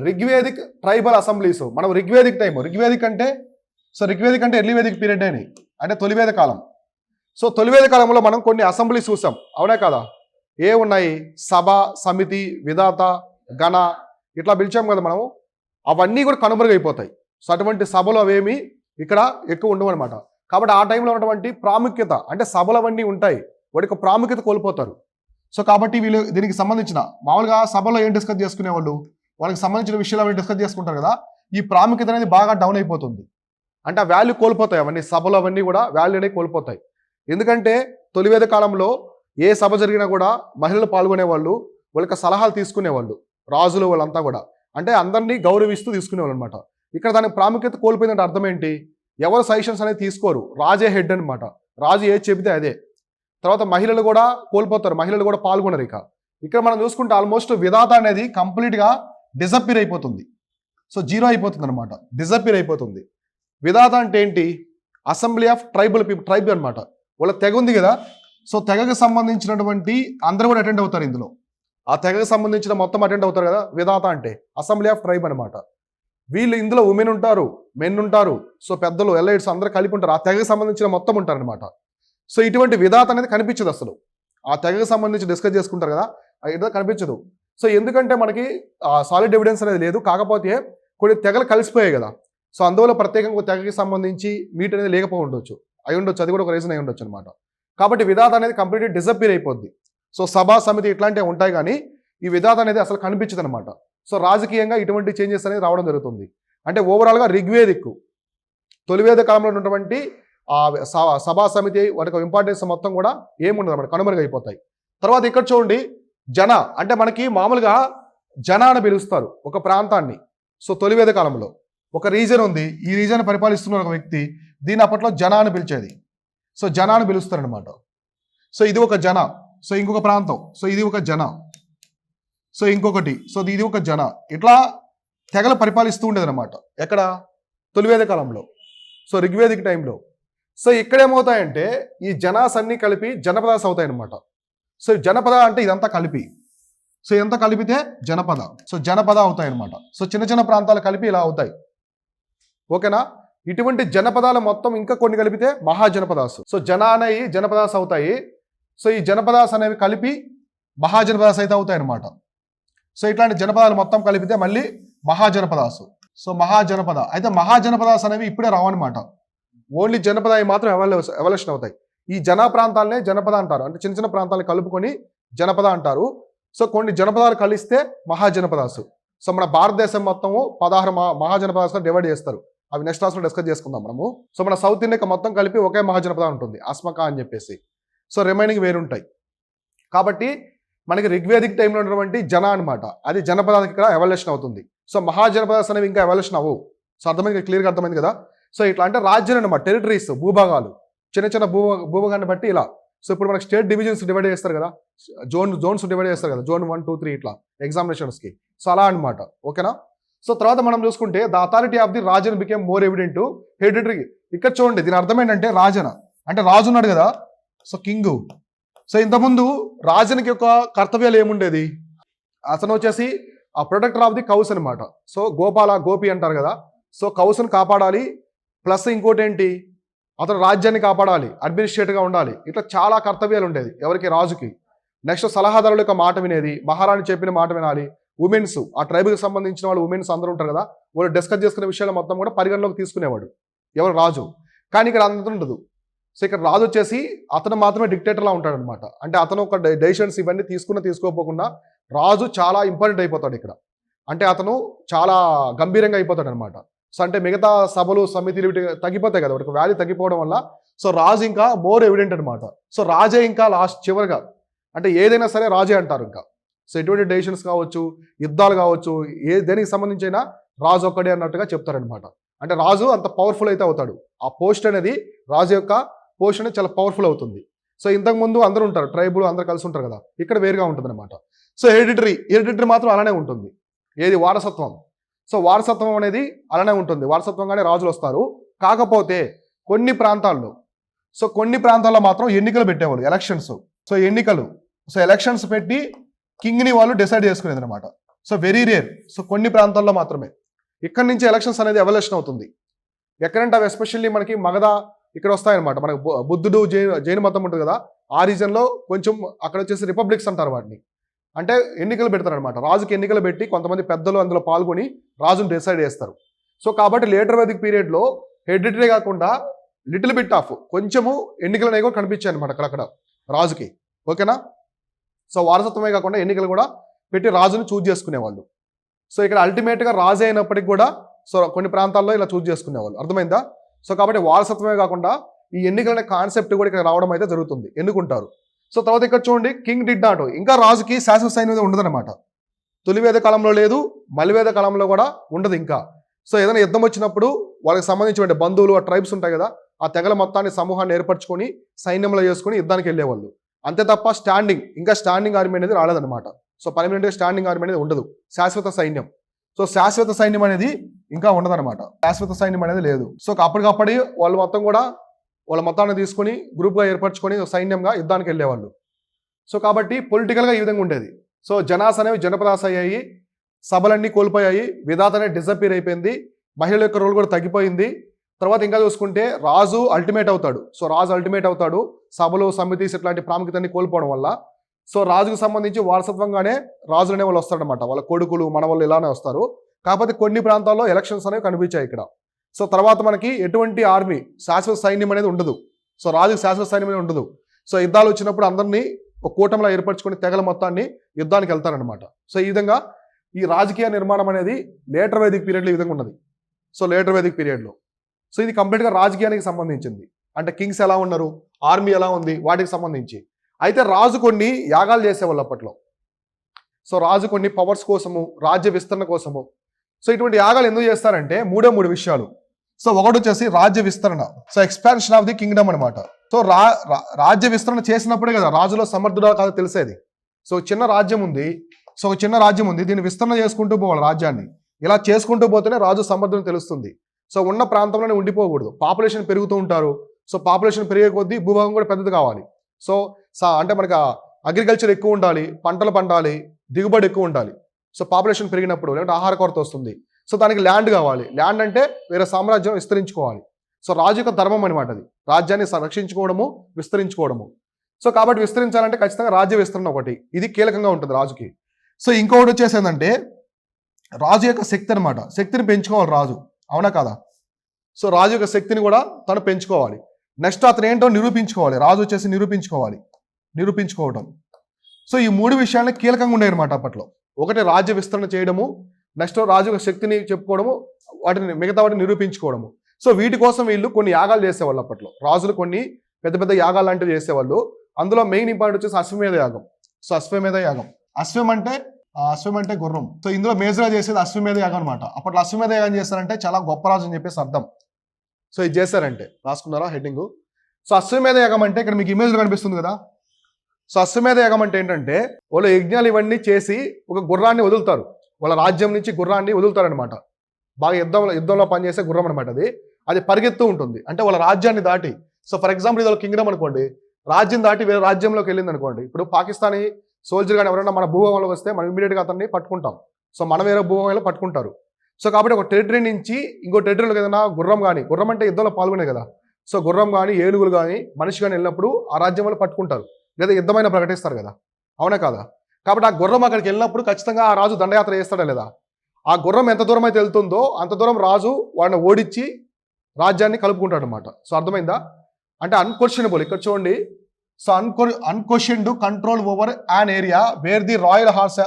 రిగ్వేదిక్ ట్రైబల్ అసెంబ్లీస్. మనం రిగ్వేదిక్ టైం, రిగ్వేదిక్ అంటే ఎర్లీ వేదిక్ పీరియడ్ అని, అంటే తొలివేద కాలం. సో తొలివేద కాలంలో మనం కొన్ని అసెంబ్లీస్ చూసాం, అవునా కదా. ఏ ఉన్నాయి? సభ, సమితి, విధాత, గణ ఇట్లా పిలిచాం కదా మనము. అవన్నీ కూడా కనుమరుగైపోతాయి. సో అటువంటి సభలు అవేమి ఇక్కడ ఎక్కువ ఉండవు అనమాట. కాబట్టి ఆ టైంలో ఉన్నటువంటి ప్రాముఖ్యత, అంటే సభలు అవన్నీ ఉంటాయి, వాటికి ప్రాముఖ్యత కోల్పోతారు. సో కాబట్టి వీళ్ళు దీనికి సంబంధించిన మామూలుగా సభలో ఏం డిస్కస్ చేసుకునేవాళ్ళు, వాళ్ళకి సంబంధించిన విషయాలు అవన్నీ డిస్కస్ చేసుకుంటారు కదా. ఈ ప్రాముఖ్యత అనేది బాగా డౌన్ అయిపోతుంది, అంటే ఆ వాల్యూ కోల్పోతాయి. అవన్నీ సభలు అవన్నీ కూడా వాల్యూ అనేది కోల్పోతాయి. ఎందుకంటే తొలివేద కాలంలో ఏ సభ జరిగినా కూడా మహిళలు పాల్గొనేవాళ్ళు, వాళ్ళకి సలహాలు తీసుకునేవాళ్ళు, రాజులు వాళ్ళంతా కూడా, అంటే అందరినీ గౌరవిస్తూ తీసుకునేవాళ్ళు అనమాట. ఇక్కడ దానికి ప్రాముఖ్యత కోల్పోయిందంటే అర్థం ఏంటి? ఎవరు సజెషన్స్ అనేది తీసుకోరు, రాజే హెడ్ అనమాట. రాజు ఏది చెబితే అదే. తర్వాత మహిళలు కూడా కోల్పోతారు, మహిళలు కూడా పాల్గొనరు. ఇక్కడ మనం చూసుకుంటే ఆల్మోస్ట్ విధాత అనేది కంప్లీట్గా డిసప్పీర్ అయిపోతుంది. సో జీరో అయిపోతుంది అనమాట, డిసప్పీర్ అయిపోతుంది. విధాత అంటే ఏంటి? Assembly of tribal people, tribe అనమాట. వాళ్ళ తెగ ఉంది కదా. సో తెగకు సంబంధించినటువంటి అందరూ కూడా అటెండ్ అవుతారు ఇందులో. ఆ తెగకు సంబంధించిన మొత్తం అటెండ్ అవుతారు కదా. విధాత అంటే అసెంబ్లీ ఆఫ్ ట్రైబ్ అనమాట. వీళ్ళు ఇందులో ఉమెన్ ఉంటారు, మెన్ ఉంటారు, సో పెద్దలు, ఎలైట్స్ అందరూ కలిపి ఉంటారు. ఆ తెగకు సంబంధించిన మొత్తం ఉంటారనమాట. సో ఇటువంటి విధాత అనేది కనిపించదు అసలు. ఆ తెగకు సంబంధించి డిస్కస్ చేసుకుంటారు కదా, అది కనిపించదు. సో ఎందుకంటే మనకి సాలిడ్ ఎవిడెన్స్ అనేది లేదు, కాకపోతే కొన్ని తెగలు కలిసిపోయాయి కదా. సో అందువల్ల ప్రత్యేకంగా తెగకి సంబంధించి మీట్ అనేది లేకపోయి ఉండొచ్చు, అయి ఉండొచ్చు, అది కూడా ఒక రీజన్ అయి ఉండొచ్చు అనమాట. కాబట్టి విధాత అనేది కంప్లీట్లీ డిసప్పీర్ అయిపోద్ది. సో సభా సమితి ఇట్లాంటివి ఉంటాయి, కానీ ఈ విధాత అనేది అసలు కనిపించదు అనమాట. సో రాజకీయంగా ఇటువంటి చేంజెస్ అనేది రావడం జరుగుతుంది. అంటే ఓవరాల్గా రిగ్వేదిక్ తొలివేద కాలంలో ఉన్నటువంటి సభా సమితి వాటి ఇంపార్టెన్స్ మొత్తం కూడా ఏముండదు అనమాట, కనుమరుగైపోతాయి. తర్వాత ఇక్కడ చూడండి జన, అంటే మనకి మామూలుగా జన అని పిలుస్తారు ఒక ప్రాంతాన్ని. సో తొలివేద కాలంలో ఒక రీజన్ ఉంది, ఈ రీజన్ పరిపాలిస్తున్న ఒక వ్యక్తి, దీని అప్పట్లో జన అని పిలిచేది. సో జన అని పిలుస్తారు అనమాట. సో ఇది ఒక జన, సో ఇంకొక ప్రాంతం, సో ఇది ఒక జన, సో ఇంకొకటి, సో ఇది ఒక జన, ఇట్లా తెగలు పరిపాలిస్తూ ఉండేది అనమాట. ఎక్కడ? తొలివేద కాలంలో. సో రిగ్వేదిక్ టైంలో. సో ఇక్కడ ఏమవుతాయంటే ఈ జనాస్ అన్ని కలిపి జనపదాస్ అవుతాయి అనమాట. సో జనపద అంటే ఇదంతా కలిపి, సో ఇదంతా కలిపితే జనపద, సో జనపద అవుతాయి అనమాట. సో చిన్న చిన్న ప్రాంతాలు కలిపి ఇలా అవుతాయి. ఓకేనా. ఇటువంటి జనపదాలు మొత్తం ఇంకా కొన్ని కలిపితే మహాజనపదాస్. సో జన అనేవి జనపదాస్ అవుతాయి. సో ఈ జనపదాస్ అనేవి కలిపి మహాజనపదాస్ అయితే అవుతాయి అనమాట. సో ఇట్లాంటి జనపదాలు మొత్తం కలిపితే మళ్ళీ మహాజనపదాసు. సో మహాజనపద అయితే మహాజనపదాస్ అనేవి ఇప్పుడే రావన్నమాట. ఓన్లీ జనపద మాత్రం ఎవల్యూషన్ అవుతాయి. ఈ జన ప్రాంతాలనే జనపద అంటారు, అంటే చిన్న చిన్న ప్రాంతాలను కలుపుకొని జనపద అంటారు. సో కొన్ని జనపదాలు కలిస్తే మహాజనపదాసు. సో మన భారతదేశం మొత్తము 16 మహాజనపదాసులు డివైడ్ చేస్తారు. అవి నెక్స్ట్ క్లాస్లో డిస్కస్ చేసుకుందాం మనము. సో మన సౌత్ ఇండియా మొత్తం కలిపి ఒకే మహాజనపద ఉంటుంది, అస్మక అని చెప్పేసి. సో రిమైనింగ్ వేరుంటాయి. కాబట్టి మనకి రిగ్వేదిక్ టైంలో ఉన్నటువంటి జన అనమాట, అది జనపదానికి ఇక్కడ ఎవల్యూషన్ అవుతుంది. సో మహాజనపదాస్ అనేవి ఇంకా ఎవల్యూషన్ అవ్వవు. సో అర్థమైంది, క్లియర్గా అర్థమైంది కదా. సో ఇట్లా అంటే రాజ్యాలు అనమాట, టెరిటరీస్, భూభాగాలు, చిన్న చిన్న భూభాగాన్ని బట్టి ఇలా. సో ఇప్పుడు మనకి స్టేట్ డివిజన్స్ డివైడ్ చేస్తారు కదా, జోన్స్ డివైడ్ చేస్తారు కదా, జోన్ 1, 2, 3 ఇట్లా ఎగ్జామినేషన్స్కి. సో అలా అనమాట. ఓకేనా. సో తర్వాత మనం చూసుకుంటే the authority of the Rajan became more evident hereditary. ఇక్కడ చూడండి దీని అర్థం ఏంటంటే రాజన అంటే రాజు ఉన్నాడు కదా, సో కింగ్, సో ఇంతకుముందు రాజునికి యొక్క కర్తవ్యాలు ఏముండేది, అతను వచ్చేసి ఆ ప్రొటెక్టర్ ఆఫ్ ది కౌస్ అనమాట. సో గోపి అంటారు కదా, సో కౌస్ను కాపాడాలి, ప్లస్ ఇంకోటి ఏంటి, అతను రాజ్యాన్ని కాపాడాలి, అడ్మినిస్ట్రేటివ్గా ఉండాలి, ఇట్లా చాలా కర్తవ్యాలు ఉండేది ఎవరికి, రాజుకి. నెక్స్ట్ సలహాదారుల యొక్క మాట వినేది, మహారాణి చెప్పిన మాట వినాలి. ఉమెన్స్, ఆ ట్రైబ్కి సంబంధించిన వాళ్ళు ఉమెన్స్ అందరూ ఉంటారు కదా, వాళ్ళు డిస్కస్ చేసుకునే విషయాలు మొత్తం కూడా పరిగణలోకి తీసుకునేవాడు ఎవరు, రాజు. కానీ ఇక్కడ అంత ఉండదు. సో ఇక్కడ రాజు వచ్చేసి అతను మాత్రమే డిక్టేటర్లా ఉంటాడు అనమాట. అంటే అతను ఒక డెసిషన్స్ ఇవన్నీ తీసుకోపోకుండా రాజు చాలా ఇంపార్టెంట్ అయిపోతాడు ఇక్కడ. అంటే అతను చాలా గంభీరంగా అయిపోతాడు అనమాట. సో అంటే మిగతా సభలు సమితిలు తగ్గిపోతాయి కదా, ఒక వ్యాల్యూ తగ్గిపోవడం వల్ల సో రాజు ఇంకా మోర్ ఎవిడెంట్ అనమాట. సో రాజే ఇంకా లాస్ట్ చివరిగా, అంటే ఏదైనా సరే రాజే అంటారు ఇంకా. సో ఎటువంటి డెసిషన్స్ కావచ్చు, యుద్ధాలు కావచ్చు, దేనికి సంబంధించైనా రాజు ఒక్కడే అన్నట్టుగా చెప్తారనమాట. అంటే రాజు అంత పవర్ఫుల్ అయితే అవుతాడు. ఆ పోస్ట్ అనేది, రాజు యొక్క పోస్ట్ అనేది చాలా పవర్ఫుల్ అవుతుంది. సో ఇంతకుముందు అందరూ ఉంటారు, ట్రైబుల్ అందరూ కలిసి ఉంటారు కదా, ఇక్కడ వేరుగా ఉంటుంది అనమాట. సో హెరిడిటరీ మాత్రం అలానే ఉంటుంది. ఏది, వారసత్వం. సో వారసత్వం అనేది అలానే ఉంటుంది, వారసత్వంగానే రాజులు వస్తారు. కాకపోతే కొన్ని ప్రాంతాల్లో మాత్రం ఎన్నికలు పెట్టేవాళ్ళు, ఎలక్షన్స్. సో ఎలక్షన్స్ పెట్టి కింగ్ని వాళ్ళు డిసైడ్ చేసుకునేది అనమాట. So very rare. సో కొన్ని ప్రాంతాల్లో మాత్రమే ఇక్కడ నుంచి ఎలక్షన్స్ అనేది ఎవల్యూషన్ అవుతుంది. ఎక్కడంటే అవి ఎస్పెషల్లీ మనకి మగధ ఇక్కడ వస్తాయన్నమాట. మనకు బుద్ధుడు జైన మతం ఉంటుంది కదా, ఆ రీజన్లో కొంచెం అక్కడ వచ్చేసి రిపబ్లిక్స్ అంటారు వాటిని. అంటే ఎన్నికలు పెడతారనమాట, రాజుకి ఎన్నికలు పెట్టి కొంతమంది పెద్దలు అందులో పాల్గొని రాజును డిసైడ్ చేస్తారు. సో కాబట్టి లేటర్ వేదిక్ పీరియడ్లో హెరిడిటరీ కాకుండా లిటిల్ బిట్ ఆఫ్ కొంచెము ఎన్నికలు అనేవి కనిపించాయి అనమాట అక్కడక్కడ రాజుకి. ఓకేనా. సో వారసత్వమే కాకుండా ఎన్నికలు కూడా పెట్టి రాజుని చూజ్ చేసుకునేవాళ్ళు. సో ఇక్కడ అల్టిమేట్గా రాజు అయినప్పటికి కూడా సో కొన్ని ప్రాంతాల్లో ఇలా చూజ్ చేసుకునేవాళ్ళు, అర్థమైందా. సో కాబట్టి వారసత్వమే కాకుండా ఈ ఎన్నికల అనే కాన్సెప్ట్ కూడా ఇక్కడ రావడం అయితే జరుగుతుంది, ఎన్నుకుంటారు. సో తర్వాత ఇక్కడ చూడండి, కింగ్ డిడ్ నాట్, ఇంకా రాజుకి శాశ్వత సైన్యం ఉండదన్నమాట. తొలివేద కాలంలో లేదు, మలివేద కాలంలో కూడా ఉండదు ఇంకా. సో ఏదైనా యుద్ధం వచ్చినప్పుడు వాళ్ళకి సంబంధించిన బంధువులు, ఆ ట్రైబ్స్ ఉంటాయి కదా, ఆ తెగల మొత్తాన్ని సమూహాన్ని ఏర్పరచుకొని సైన్యంలో చేసుకుని యుద్ధానికి వెళ్ళేవాళ్ళు. అంతే తప్ప స్టాండింగ్ ఆర్మీ అనేది రాలేదన్నమాట. సో పర్మనెంట్గా స్టాండింగ్ ఆర్మీ అనేది ఉండదు, శాశ్వత సైన్యం. సో శాశ్వత సైన్యం అనేది ఇంకా ఉండదన్నమాట, శాశ్వత సైన్యం అనేది లేదు. సో అప్పటికప్పుడు వాళ్ళు మొత్తం కూడా వాళ్ళ మొత్తాన్ని తీసుకొని గ్రూప్గా ఏర్పరచుకొని సైన్యంగా యుద్ధానికి వెళ్ళేవాళ్ళు. సో కాబట్టి పొలిటికల్గా ఈ విధంగా ఉండేది. సో జనాస్ అనేవి జనపదాస్ అయ్యాయి, సభలన్నీ కోల్పోయాయి, విధాత అనేది డిసప్పీర్ అయిపోయింది, మహిళల యొక్క రోల్ కూడా తగ్గిపోయింది. తర్వాత ఇంకా చూసుకుంటే రాజు అల్టిమేట్ అవుతాడు, సభలు సమితిస్ ఇట్లాంటి ప్రాముఖ్యతని కోల్పోవడం వల్ల. సో రాజుకు సంబంధించి వారసత్వంగానే రాజులు అనే వాళ్ళు వస్తారనమాట, వాళ్ళ కొడుకులు మనవాళ్ళు ఇలానే వస్తారు. కాకపోతే కొన్ని ప్రాంతాల్లో ఎలక్షన్స్ అనేవి కనిపించాయి ఇక్కడ. సో తర్వాత మనకి ఎటువంటి ఆర్మీ, శాశ్వత సైన్యం అనేది ఉండదు. సో రాజుకి శాశ్వత సైన్యం అనేది ఉండదు. సో యుద్ధాలు వచ్చినప్పుడు అందరినీ ఒక కూటమిలో ఏర్పరచుకొని తెగల మొత్తాన్ని యుద్ధానికి వెళ్తారనమాట. సో ఈ విధంగా ఈ రాజకీయ నిర్మాణం అనేది లేటర్ వేదిక్ పీరియడ్లో ఈ విధంగా ఉన్నది. సో లేటర్ వేదిక్ పీరియడ్లో సో ఇది కంప్లీట్గా రాజకీయానికి సంబంధించింది. అంటే కింగ్స్ ఎలా ఉన్నారు, ఆర్మీ ఎలా ఉంది, వాటికి సంబంధించి. అయితే రాజు కొన్ని యాగాలు చేసేవాళ్ళు అప్పట్లో. సో రాజు కొన్ని పవర్స్ కోసము, రాజ్య విస్తరణ కోసము. సో ఇటువంటి యాగాలు ఎందుకు చేస్తారంటే మూడు విషయాలు. సో ఒకటి వచ్చేసి రాజ్య విస్తరణ, so expansion of the Kingdom అనమాట. సో రాజ్య విస్తరణ చేసినప్పుడే కదా రాజులో సమర్థుడా కాదో తెలిసేది. సో ఒక చిన్న రాజ్యం ఉంది, దీన్ని విస్తరణ చేసుకుంటూ పోవాలి రాజ్యాన్ని. ఇలా చేసుకుంటూ పోతేనే రాజు సమర్థుని తెలుస్తుంది. సో ఉన్న ప్రాంతంలోనే ఉండిపోకూడదు, పాపులేషన్ పెరుగుతూ ఉంటారు. సో పాపులేషన్ పెరిగే కొద్దీ భూభాగం కూడా పెద్దది కావాలి. సో అంటే మనకి అగ్రికల్చర్ ఎక్కువ ఉండాలి, పంటలు పండాలి, దిగుబడి ఎక్కువ ఉండాలి. సో పాపులేషన్ పెరిగినప్పుడు లేదంటే ఆహార కొరత వస్తుంది. సో దానికి ల్యాండ్ కావాలి, ల్యాండ్ అంటే వేరే సామ్రాజ్యం విస్తరించుకోవాలి. సో రాజు యొక్క ధర్మం అనమాట అది, రాజ్యాన్ని రక్షించుకోవడము, విస్తరించుకోవడము. సో కాబట్టి విస్తరించాలంటే ఖచ్చితంగా రాజ్య విస్తరణ ఒకటి, ఇది కీలకంగా ఉంటుంది రాజుకి. సో ఇంకొకటి వచ్చేసి ఏంటంటే రాజు యొక్క శక్తి అనమాట, శక్తిని పెంచుకోవాలి రాజు, అవునా కదా. సో రాజు యొక్క శక్తిని కూడా తను పెంచుకోవాలి. నెక్స్ట్ అతను ఏంటో నిరూపించుకోవాలి, రాజు వచ్చేసి నిరూపించుకోవడం. సో ఈ మూడు విషయాలు కీలకంగా ఉండేవి అనమాట అప్పట్లో. ఒకటి రాజ్య విస్తరణ చేయడము, నెక్స్ట్ రాజు యొక్క శక్తిని చెప్పుకోవడము, మిగతా వాటిని నిరూపించుకోవడము. సో వీటి కోసం వీళ్ళు కొన్ని యాగాలు చేసేవాళ్ళు అప్పట్లో. రాజులు కొన్ని పెద్ద పెద్ద యాగాలు లాంటివి చేసేవాళ్ళు. అందులో మెయిన్ ఇంపార్టెంట్ వచ్చేసి అశ్వమేధ యాగం. సో అశ్వమేధ యాగం, అశ్వం అంటే గుర్రం. సో ఇందులో మేజర్గా చేసేది అశ్వమేధ యాగం అనమాట. అప్పట్లో అశ్వమేధ యాగం చేస్తారంటే చాలా గొప్ప రాజు అని చెప్పేసి అర్థం. సో ఇది చేశారంటే రాసుకున్నారా హెడ్డింగ్. సో అశ్వమేధ యాగం అంటే ఇక్కడ మీకు ఇమేజ్ కనిపిస్తుంది కదా. సో అశ్వమేధ యాగం అంటే ఏంటంటే వాళ్ళు యజ్ఞాలు ఇవన్నీ చేసి ఒక గుర్రాన్ని వదులుతారు, వాళ్ళ రాజ్యం నుంచి గుర్రాన్ని వదులుతారనమాట. బాగా యుద్ధంలో పనిచేసే గుర్రం అనమాట అది పరిగెత్తూ ఉంటుంది, అంటే వాళ్ళ రాజ్యాన్ని దాటి. సో ఫర్ ఎగ్జాంపుల్ ఇది కింగ్డమ్ అనుకోండి, రాజ్యం దాటి వేరే రాజ్యంలోకి వెళ్ళింది అనుకోండి, ఇప్పుడు పాకిస్తానీ సోల్జర్ కానీ ఎవరైనా మన భూభాగంలోకి వస్తే మనం ఇమీడియట్గా అతన్ని పట్టుకుంటాం. సో మన వేరే భూభాగంలో పట్టుకుంటారు. సో కాబట్టి ఒక టెరిటరీ నుంచి ఇంకో టెరిటరీలోకి ఏదైనా గుర్రం కానీ, గుర్రం అంటే యుద్ధంలో పాల్గొనే కదా, సో గుర్రం కానీ ఏనుగులు కానీ మనిషి కానీ వెళ్ళినప్పుడు ఆ రాజ్యం వాళ్ళు పట్టుకుంటారు, లేదా యుద్ధమైన ప్రకటిస్తారు కదా, అవునా కాదా? కాబట్టి ఆ గుర్రం అక్కడికి వెళ్ళినప్పుడు ఖచ్చితంగా ఆ రాజు దండయాత్ర చేస్తాడా లేదా? ఆ గుర్రం ఎంత దూరం అయితే వెళ్తుందో అంత దూరం రాజు వాడిని ఓడించి రాజ్యాన్ని కలుపుకుంటాడు అనమాట. సో అర్థమైందా? అంటే అన్క్వశ్చనబుల్. ఇక్కడ చూడండి, so unquestioned control over an area where the royal horse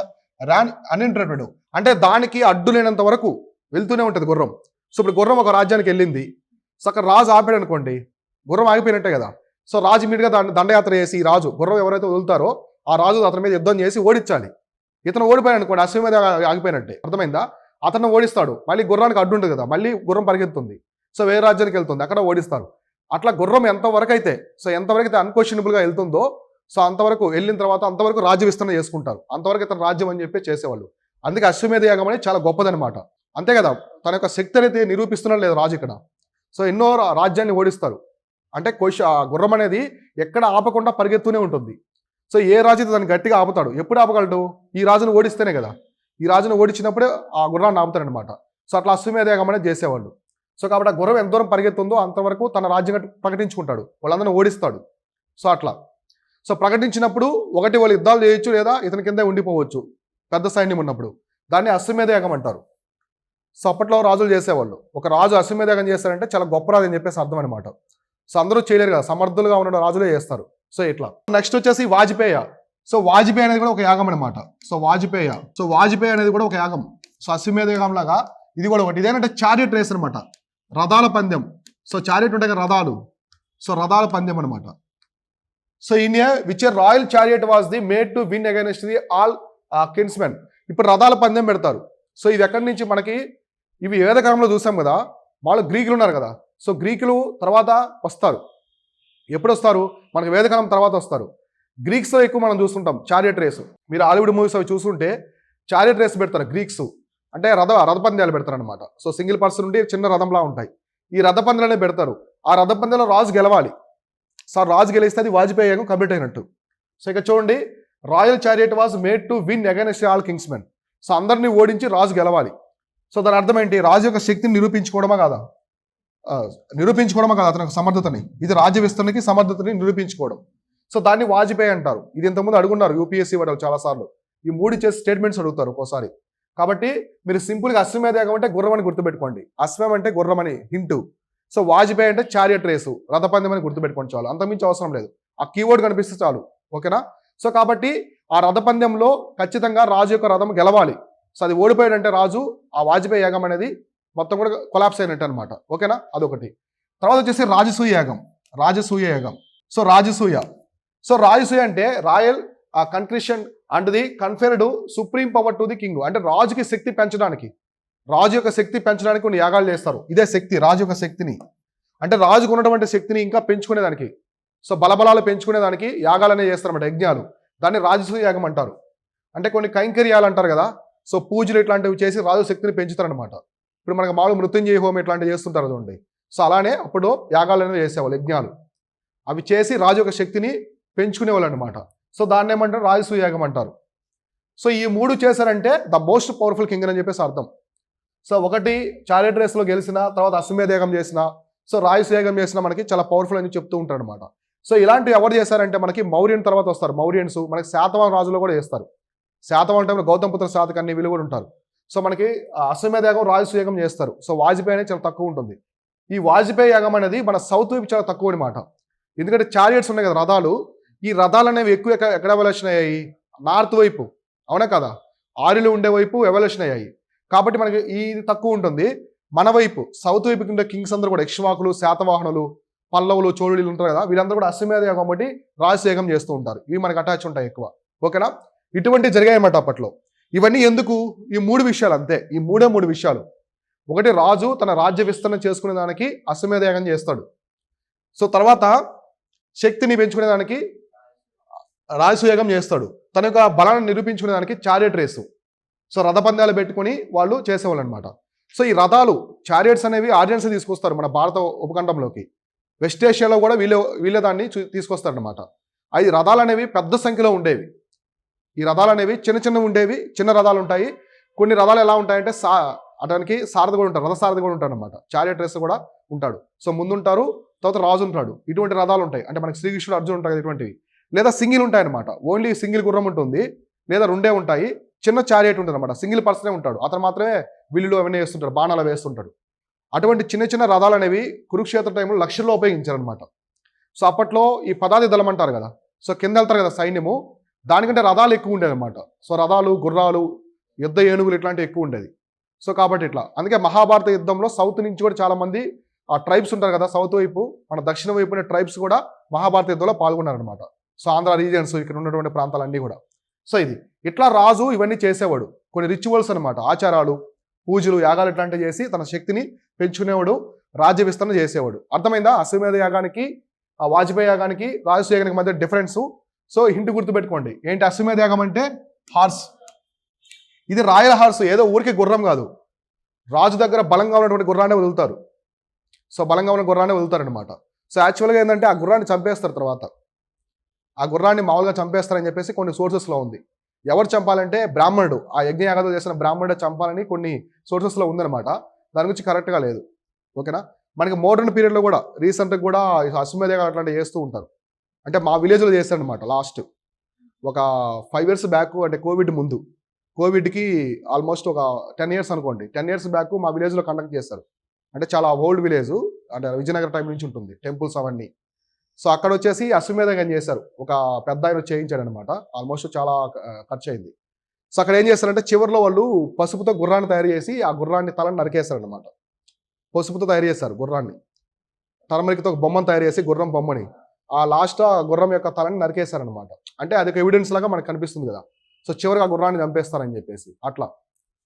ran uninterrupted. అంటే దానికి అడ్డు లేనంత వరకు వెళ్తూనే ఉంటుంది గుర్రం. సో ఇప్పుడు గుర్రం ఒక రాజ్యానికి వెళ్ళింది, సో అక్కడ రాజు ఆపాడు అనుకోండి, గుర్రం ఆగిపోయినట్టే కదా. సో రాజు ఇమీడియట్గా దండయాత్ర చేసి ఈ రాజు గుర్రం ఎవరైతే వదులుతారో ఆ రాజు అతని మీద యుద్ధం చేసి ఓడించాలి. ఇతను ఓడిపోయాడు అనుకోండి, అశ్వం మీద ఆగిపోయినట్టే, అర్థమైందా? అతను ఓడిస్తాడు, మళ్ళీ గుర్రానికి అడ్డు ఉంటుంది కదా, మళ్ళీ గుర్రం పరిగెత్తుంది, సో వేరే రాజ్యానికి వెళ్తుంది, అక్కడ ఓడిస్తారు. అట్లా గుర్రం ఎంతవరకు అయితే అన్క్వశ్చనబుల్గా వెళ్తుందో, సో అంతవరకు వెళ్ళిన తర్వాత అంతవరకు రాజ్య విస్తరణ చేసుకుంటారు, అంతవరకు ఇతను రాజ్యం అని చెప్పి చేసేవాళ్ళు. అందుకే అశ్వమేధ యాగం అనేది చాలా గొప్పదనమాట. అంతే కదా, తన యొక్క శక్తి అనేది నిరూపిస్తున్నాడు లేదు రాజు ఇక్కడ. సో ఎన్నో రాజ్యాన్ని ఓడిస్తారు. అంటే గుర్రం అనేది ఎక్కడ ఆపకుండా పరిగెత్తూనే ఉంటుంది. సో ఏ రాజు అయితే దాన్ని గట్టిగా ఆపుతాడు, ఎప్పుడు ఆపగలడు? ఈ రాజును ఓడిస్తేనే కదా. ఈ రాజును ఓడించినప్పుడే ఆ గుర్రాన్ని ఆపుతాడనమాట. సో అట్లా అశ్వమేధ యాగం అనేది చేసేవాళ్ళు. సో కాబట్టి ఆ గుర్రం ఎంత దూరం పరిగెత్తుందో అంతవరకు తన రాజ్యంగా ప్రకటించుకుంటాడు, వాళ్ళందరినీ ఓడిస్తాడు. సో అట్లా సో ప్రకటించినప్పుడు ఒకటి వాళ్ళు యుద్ధాలు చేయొచ్చు, లేదా ఇతని కింద ఉండిపోవచ్చు పెద్ద సైన్యం ఉన్నప్పుడు. దాన్ని అశ్వమేధ యాగం అంటారు. సో అప్పట్లో రాజులు చేసేవాళ్ళు. ఒక రాజు అశ్వమేధ యాగం చేస్తారంటే చాలా గొప్ప రాజు అని చెప్పేసి అర్థం అనమాట. సో అందరూ చేయలేరు కదా, సమర్థులుగా ఉన్న రాజులే చేస్తారు. సో ఇట్లా నెక్స్ట్ వచ్చేసి వాజ్పేయ. సో వాజ్పేయి అనేది కూడా ఒక యాగం అనమాట. సో వాజ్పేయి అనేది కూడా ఒక యాగం. సో అశ్వమేధ యాగం లాగా ఇది కూడా ఒకటి. ఇదేంటంటే చారియట్ రేస్ అనమాట, రథాల పందెం. సో చారియట్ ఉంటాయి కదా రథాలు, సో రథాల పందెం అనమాట. So India which royal chariot was the made to win against the all kinsmen. ఇప్పుడు రథాల పందెం పెడతారు. సో ఇది ఎక్కడి నుంచి మనకి, ఇవి వేదకాలంలో చూసాం కదా, వాళ్ళు గ్రీకులు ఉన్నారు కదా. సో గ్రీకులు తర్వాత వస్తారు. ఎప్పుడు వస్తారు? మనకి వేదకాలం తర్వాత వస్తారు. గ్రీక్స్లో ఎక్కువ మనం చూస్తుంటాం చారియట్ రేసు. మీరు హాలీవుడ్ మూవీస్ అవి చూస్తుంటే చారియట్ రేస్ పెడతారు గ్రీక్స్. అంటే రథ పందాలు పెడతారు అనమాట. సో సింగిల్ పర్సన్ నుండి చిన్న రథంలా ఉంటాయి. ఈ రథ పందాలనే పెడతారు. ఆ రథ పందాలో రాజు గెలవాలి. సో రాజు గెలిస్తే అది వాజ్పేయి యాగం కంప్లీట్ అయినట్టు. సో ఇక చూడండి, royal chariot was made to win against all kingsmen. So అందరినీ ఓడించి రాజు గెలవాలి. సో దాని అర్థం ఏంటి? రాజు యొక్క శక్తిని నిరూపించుకోవడమా కాదా అతని సమర్థతని. ఇది రాజ్య విస్తరణకి సమర్థతని నిరూపించుకోవడం. సో దాన్ని వాజ్పేయి అంటారు. ఇది ఇంతకుముందు అడుగున్నారు యూపీఎస్సీ వాళ్ళు చాలాసార్లు. ఈ మూడు చేసి స్టేట్మెంట్స్ అడుగుతారు ఒక్కోసారి. కాబట్టి మీరు సింపుల్గా అశ్వమేధ యాగం అంటే గుర్రం అని గుర్తుపెట్టుకోండి. అశ్వం అంటే గుర్రం అని హింటు. సో వాజ్పేయి అంటే చారియట్ రేసు, రథపందెం అని గుర్తుపెట్టుకోండి చాలు, అంతమించి అవసరం లేదు. ఆ కీవర్డ్ కనిపిస్తే చాలు, ఓకేనా? సో కాబట్టి ఆ రథపందెంలో ఖచ్చితంగా రాజు యొక్క రథం గెలవాలి. సో అది ఓడిపోయాడంటే రాజు, ఆ వాజ్పేయి యాగం అనేది మొత్తం కూడా కొలాప్స్ అయినట్టు అనమాట, ఓకేనా? అదొకటి. తర్వాత వచ్చేసి రాజసూయ యాగం. సో రాజసూయ అంటే royal consecration and the conferred supreme power to the king. అంటే రాజుకి శక్తి పెంచడానికి, రాజు యొక్క శక్తి పెంచడానికి కొన్ని యాగాలు చేస్తారు. ఇదే శక్తి, రాజు యొక్క శక్తిని, అంటే రాజుకు ఉన్నటువంటి శక్తిని ఇంకా పెంచుకునేదానికి, సో బలబలాలు పెంచుకునేదానికి యాగాలు అనేవి చేస్తారన్నమాట, యజ్ఞాలు. దాన్ని రాజసూయ యాగం అంటారు. అంటే కొన్ని కైంకర్యాలు అంటారు కదా, సో పూజలు ఇట్లాంటివి చేసి రాజు శక్తిని పెంచుతారనమాట. ఇప్పుడు మనకు మామూలు మృత్యుంజయ హోమం ఇట్లాంటివి చేస్తుంటారు చూడండి. సో అలానే అప్పుడు యాగాలు అనేవి చేసేవాళ్ళు, యజ్ఞాలు. అవి చేసి రాజు యొక్క శక్తిని పెంచుకునేవాళ్ళు అనమాట. సో దాన్ని ఏమంటారు? రాజసూయ యాగం అంటారు. సో ఈ మూడు చేశారంటే ద మోస్ట్ పవర్ఫుల్ కింగ్ అని చెప్పేసి అర్థం. సో ఒకటి చారియట్ రేస్లో గెలిచిన, తర్వాత అశ్వమేధ యాగం చేసిన, సో రాజసూయ యాగం చేసిన మనకి చాలా పవర్ఫుల్ అని చెప్తూ ఉంటారు అనమాట. సో ఇలాంటివి ఎవరు చేశారంటే మనకి మౌర్యన్ తర్వాత వస్తారు. మౌర్యన్స్ మనకి శాతవాహన రాజులు కూడా చేస్తారు. శాతవాహన టైంలో గౌతమపుత్ర శాతకర్ణి వీళ్ళు కూడా ఉంటారు. సో మనకి అశ్వమేధ యాగం, రాజసూయ యాగం చేస్తారు. సో వాజ్పేయి అనేది చాలా తక్కువ ఉంటుంది. ఈ వాజ్పేయి యాగం అనేది మన సౌత్ వైపు చాలా తక్కువ అనమాట. ఎందుకంటే చారియట్స్ ఉన్నాయి కదా రథాలు, ఈ రథాలు అనేవి ఎక్కువ ఎక్కడ ఎవల్యూషన్ అయ్యాయి? నార్త్ వైపు, అవునా కదా? ఆర్యులు ఉండే వైపు ఎవల్యూషన్ అయ్యాయి. కాబట్టి మనకి ఇది తక్కువ ఉంటుంది. మన వైపు సౌత్ వైపు కింద కింగ్స్ అందరూ కూడా ఇక్ష్వాకులు, శాతవాహనులు, పల్లవులు, చోళులు ఉంటారు కదా, వీళ్ళందరూ కూడా అశ్వమేధ యాగం బట్టి రాజసూయ యాగం చేస్తూ ఉంటారు. ఇవి మనకు అటాచ్ ఉంటాయి ఎక్కువ, ఓకేనా? ఇటువంటివి జరిగాయన్నమాట అప్పట్లో. ఇవన్నీ ఎందుకు? ఈ మూడు విషయాలు అంతే. ఈ మూడు విషయాలు. ఒకటి, రాజు తన రాజ్య విస్తరణ చేసుకునే దానికి అశ్వమేధ యాగం చేస్తాడు. సో తర్వాత శక్తిని పెంచుకునే దానికి రాజసూయ యాగం చేస్తాడు. తన యొక్క బలాన్ని నిరూపించుకునే దానికి చారియట్ రేసు, సో రథపందాలు పెట్టుకుని వాళ్ళు చేసేవాళ్ళు అనమాట. సో ఈ రథాలు, చారియట్స్ అనేవి ఆర్యన్స్ తీసుకొస్తారు మన భారత ఉపఖండంలోకి. వెస్ట్ ఏషియాలో కూడా వీళ్ళే దాన్ని తీసుకొస్తారనమాట. అది రథాలు అనేవి పెద్ద సంఖ్యలో ఉండేవి. ఈ రథాలు అనేవి చిన్న చిన్నవి ఉండేవి, చిన్న రథాలు ఉంటాయి. కొన్ని రథాలు ఎలా ఉంటాయంటే అతనికి సారథి కూడా ఉంటారు, రథసారథి కూడా ఉంటాడు అనమాట. చారియట్ రేస్ కూడా ఉంటాడు. సో ముందుంటారు, తర్వాత రాజు ఉంటాడు. ఇటువంటి రథాలు ఉంటాయి. అంటే మనకి శ్రీకృష్ణుడు, అర్జున్ ఉంటాయి ఇటువంటివి. లేదా సింగిల్ ఉంటాయి అనమాట. ఓన్లీ సింగిల్ గుర్రం ఉంటుంది, లేదా రెండే ఉంటాయి. చిన్న చారియట్ ఉంటుంది అనమాట. సింగిల్ పర్సనే ఉంటాడు, అతను మాత్రమే విల్లులు అవన్నీ వేస్తుంటాడు, బాణాలు వేస్తుంటాడు. అటువంటి చిన్న చిన్న రథాలు అనేవి కురుక్షేత్ర టైంలో లక్షల్లో ఉపయోగించారనమాట. సో అప్పట్లో ఈ పదాతి దళం అంటారు కదా, సో కింద వెళ్తారు కదా సైన్యము, దానికంటే రథాలు ఎక్కువ ఉండేది అనమాట. సో రథాలు, గుర్రాలు, యుద్ధ ఏనుగులు ఇట్లాంటివి ఎక్కువ ఉండేది. సో కాబట్టి ఇట్లా అందుకే మహాభారత యుద్ధంలో సౌత్ నుంచి కూడా చాలా మంది ఆ ట్రైబ్స్ ఉంటారు కదా, సౌత్ వైపు మన దక్షిణ వైపు ట్రైబ్స్ కూడా మహాభారత యుద్ధంలో పాల్గొన్నారనమాట. సో ఆంధ్ర రీజియన్స్, ఇక్కడ ఉన్నటువంటి ప్రాంతాలన్నీ కూడా. సో ఇది ఇట్లా రాజు ఇవన్నీ చేసేవాడు. కొన్ని రిచువల్స్ అనమాట, ఆచారాలు, పూజలు, యాగాలు ఇట్లాంటివి చేసి తన శక్తిని పెంచుకునేవాడు, రాజ్య విస్తరణ చేసేవాడు. అర్థమైందా? అశ్వమేధ యాగానికి, ఆ వాజ్పేయి యాగానికి, రాజసూయ యాగానికి మధ్య డిఫరెన్స్. సో హింట్ గుర్తుపెట్టుకోండి. ఏంటి అశ్వమేధ యాగం అంటే? హార్స్. ఇది రాయల్ హార్స్, ఏదో ఊరికి గుర్రం కాదు. రాజు దగ్గర బలంగా ఉన్నటువంటి గుర్రాన్ని వదులుతారు. సో బలంగా ఉన్న గుర్రాన్ని వదులుతారనమాట. సో యాక్చువల్గా ఏంటంటే ఆ గుర్రాన్ని చంపేస్తారు. తర్వాత ఆ గుర్రాన్ని మామూలుగా చంపేస్తారని చెప్పేసి కొన్ని సోర్సెస్లో ఉంది. ఎవరు చంపాలంటే బ్రాహ్మణుడు, ఆ యజ్ఞయాగం చేసిన బ్రాహ్మణుడు చంపాలని కొన్ని సోర్సెస్లో ఉందన్నమాట. దాని గురించి కరెక్ట్గా లేదు. ఓకేనా? మనకి మోడర్న్ పీరియడ్లో కూడా రీసెంట్గా కూడా అశ్వమేధ యాగం అట్లాంటివి చేస్తూ ఉంటారు. అంటే మా విలేజ్లో చేశారనమాట. లాస్ట్ ఒక 5 years బ్యాక్, అంటే కోవిడ్ ముందు, కోవిడ్కి ఆల్మోస్ట్ ఒక 10 years అనుకోండి, 10 years బ్యాక్ మా విలేజ్లో కండక్ట్ చేస్తారు. అంటే చాలా ఓల్డ్ విలేజ్, అంటే విజయనగర టైం నుంచి ఉంటుంది, టెంపుల్స్ అవన్నీ. సో అక్కడ వచ్చేసి అశ్వమేధ యాగం చేశారు. ఒక పెద్ద ఆయన చేయించాడు అనమాట. ఆల్మోస్ట్ చాలా ఖర్చు అయింది. సో అక్కడ ఏం చేస్తారంటే చివరిలో వాళ్ళు పసుపుతో గుర్రాన్ని తయారు చేసి ఆ గుర్రాన్ని తలని నరికేశారనమాట. పసుపుతో తయారు చేశారు గుర్రాన్ని, టర్మరిక్తో ఒక బొమ్మను తయారు చేసి గుర్రం బొమ్మని, ఆ లాస్ట్ ఆ గుర్రం యొక్క తలని నరికేశారనమాట. అంటే అది ఒక ఎవిడెన్స్ లాగా మనకు కనిపిస్తుంది కదా. సో చివరికి ఆ గుర్రాన్ని చంపేస్తారని చెప్పేసి అట్లా.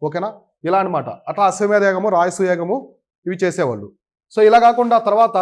ఓకేనా? ఇలా అనమాట. అట్లా అశ్వమేధ యాగము, రాజసూయ యాగము ఇవి చేసేవాళ్ళు. సో ఇలా కాకుండా తర్వాత